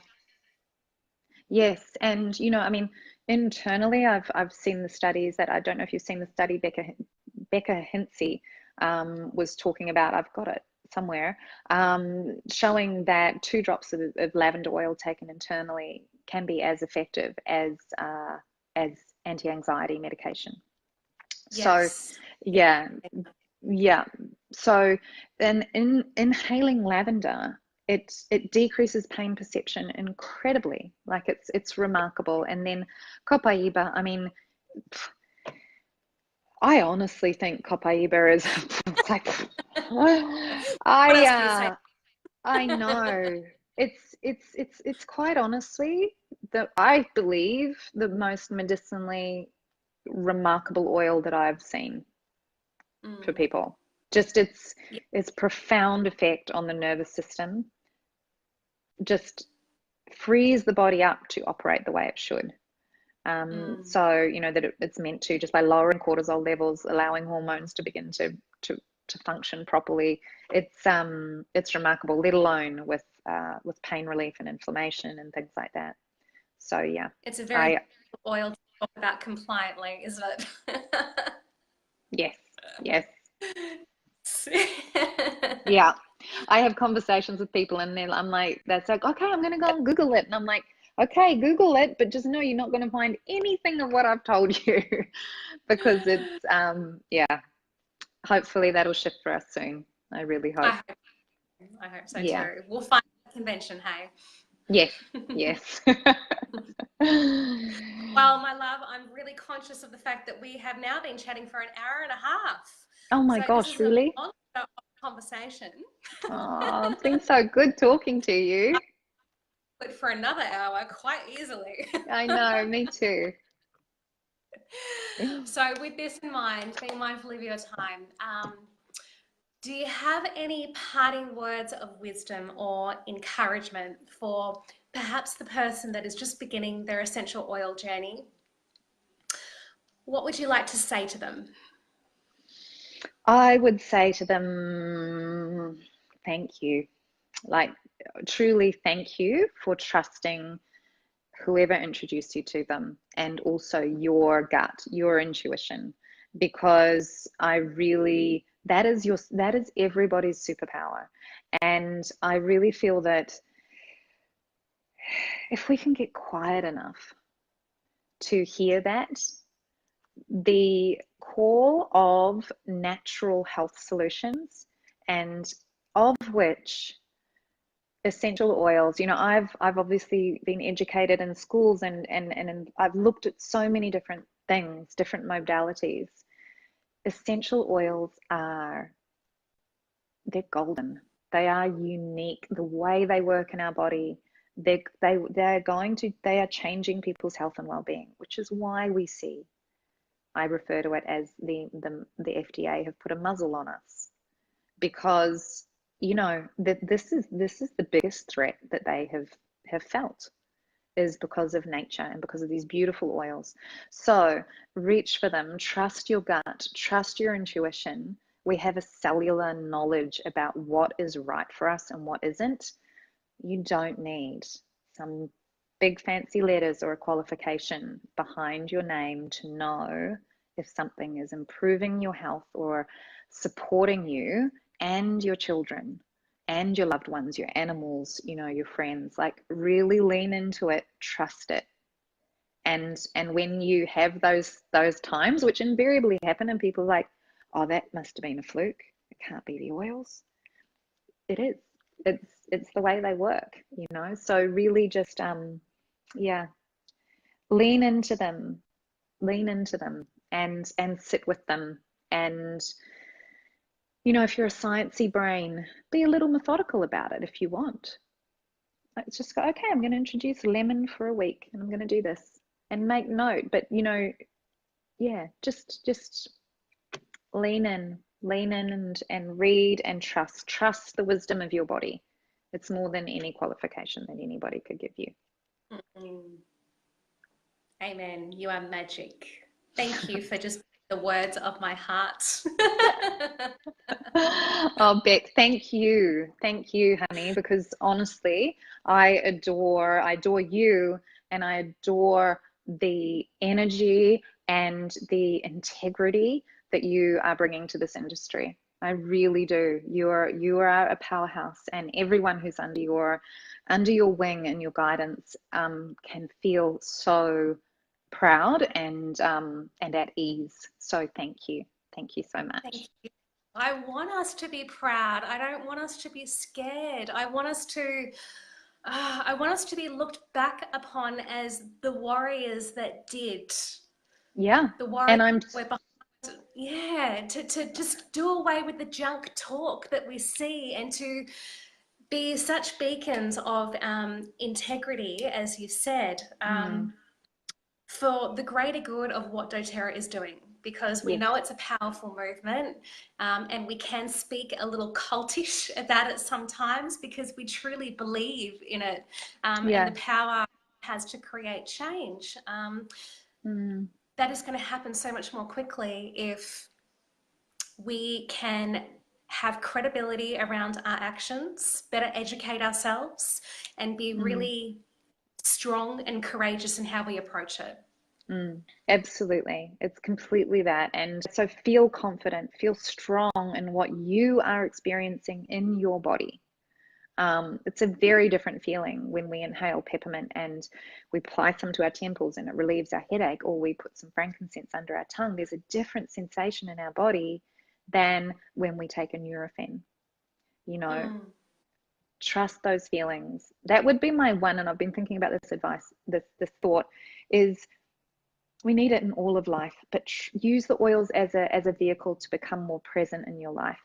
yes. And internally, I've seen the studies that, I don't know if you've seen the study Becca Hinsey was talking about. I've got it somewhere, showing that 2 drops of lavender oil taken internally can be as effective as anti-anxiety medication. Yes. So so then inhaling lavender, it decreases pain perception incredibly. Like it's remarkable. And then copaiba, I honestly think copaiba is like I know it's quite honestly I believe the most medicinally remarkable oil that I've seen for people. Just its profound effect on the nervous system just frees the body up to operate the way it should. So that it's meant to, just by lowering cortisol levels, allowing hormones to begin to function properly. It's remarkable, let alone with pain relief and inflammation and things like that. So yeah, it's a very oil to talk about compliantly, isn't it? Yes. Yeah, I have conversations with people, and then I'm like, that's like, okay, I'm gonna go and Google it, and I'm like, Okay, Google it, but just know you're not going to find anything of what I've told you because it's, yeah, hopefully that'll shift for us soon. I really hope. I hope so Yeah. too. We'll find a convention, hey? Yes. Yes. Well, my love, I'm really conscious of the fact that we have now been chatting for an hour and a half. Oh my So this gosh, is a really? long conversation. Oh, it's been so good talking to you. But for another hour, quite easily. I know, me too. So with this in mind, being mindful of your time, do you have any parting words of wisdom or encouragement for perhaps the person that is just beginning their essential oil journey? What would you like to say to them? I would say to them, thank you. Like, truly thank you for trusting whoever introduced you to them, and also your gut, your intuition, because I really, that is everybody's superpower. And I really feel that if we can get quiet enough to hear that, the call of natural health solutions, and of which essential oils, I've obviously been educated in schools, and I've looked at so many different things, different modalities. Essential oils they're golden. They are unique. The way they work in our body, they are changing people's health and well-being, which is why we see, I refer to it as the FDA have put a muzzle on us, because that this is the biggest threat that they have felt, is because of nature and because of these beautiful oils. So reach for them, trust your gut, trust your intuition. We have a cellular knowledge about what is right for us and what isn't. You don't need some big fancy letters or a qualification behind your name to know if something is improving your health or supporting you and your children and your loved ones, your animals, your friends. Like, really lean into it, trust it. And when you have those times, which invariably happen, and people are like, oh, that must have been a fluke, it can't be the oils. It is. It's the way they work. So really just yeah, lean into them, and sit with them. And if you're a sciencey brain, be a little methodical about it if you want. Let's just go, okay, I'm going to introduce lemon for a week, and I'm going to do this, and make note. But yeah, just lean in, and read and trust the wisdom of your body. It's more than any qualification that anybody could give you. Mm. Amen. You are magic. Thank you for just the words of my heart. Oh, Beck, thank you, honey, because honestly, I adore you, and I adore the energy and the integrity that you are bringing to this industry. I really do. You are a powerhouse, and everyone who's under your wing and your guidance can feel so proud and at ease. So thank you so Thank much. you. I want us to be proud. I don't want us to be scared. I want us to be looked back upon as the warriors that did. Yeah, The warriors and I'm that were behind, yeah, to just do away with the junk talk that we see, and to be such beacons of integrity, as you said, mm, for the greater good of what doTERRA is doing, because we yes, know it's a powerful movement, and we can speak a little cultish about it sometimes because we truly believe in it, and yeah, the power it has to create change. mm, That is going to happen so much more quickly if we can have credibility around our actions, better educate ourselves, and be mm, really strong and courageous in how we approach it. absolutely. It's completely that. And so feel confident, feel strong in what you are experiencing in your body. It's a very different feeling when we inhale peppermint and we apply some to our temples and it relieves our headache, or we put some frankincense under our tongue. There's a different sensation in our body than when we take a Nurofen. You know, trust those feelings. That would be my one, and I've been thinking about this advice, this thought is, we need it in all of life, but use the oils as a vehicle to become more present in your life.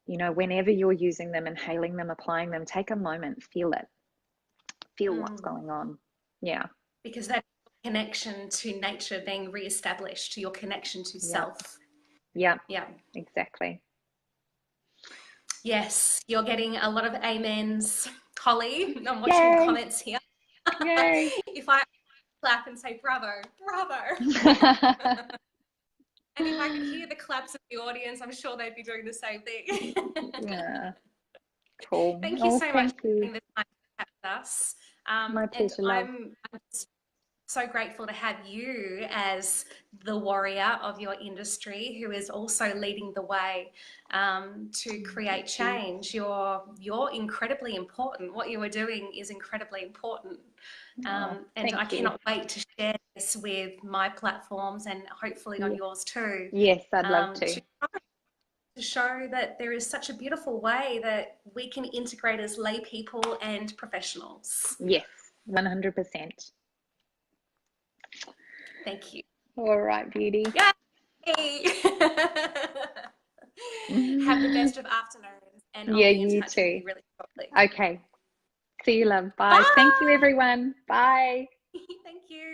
You know, whenever you're using them, inhaling them, applying them, take a moment, feel it, feel what's going on. Yeah. Because that connection to nature being reestablished, your connection to self. Yeah. Exactly. Yes, you're getting a lot of amens, Holly. I'm watching the comments here. Yay. If I clap and say bravo, bravo. And if I could hear the claps of the audience, I'm sure they'd be doing the same thing. Yeah. Cool. Thank you so much for taking the time to chat with us. My pleasure, love. I'm so grateful to have you as the warrior of your industry, who is also leading the way to create change. You're incredibly important. What you are doing is incredibly important. And I cannot wait to share this with my platforms and hopefully on yours too. Yes, I'd love to show that there is such a beautiful way that we can integrate as lay people and professionals. Yes, 100%. Thank you. All right, beauty. Yay! Have the best of afternoons, and I'll be in touch with you really shortly. Okay. See you, love. Bye. Thank you, everyone. Bye. Thank you.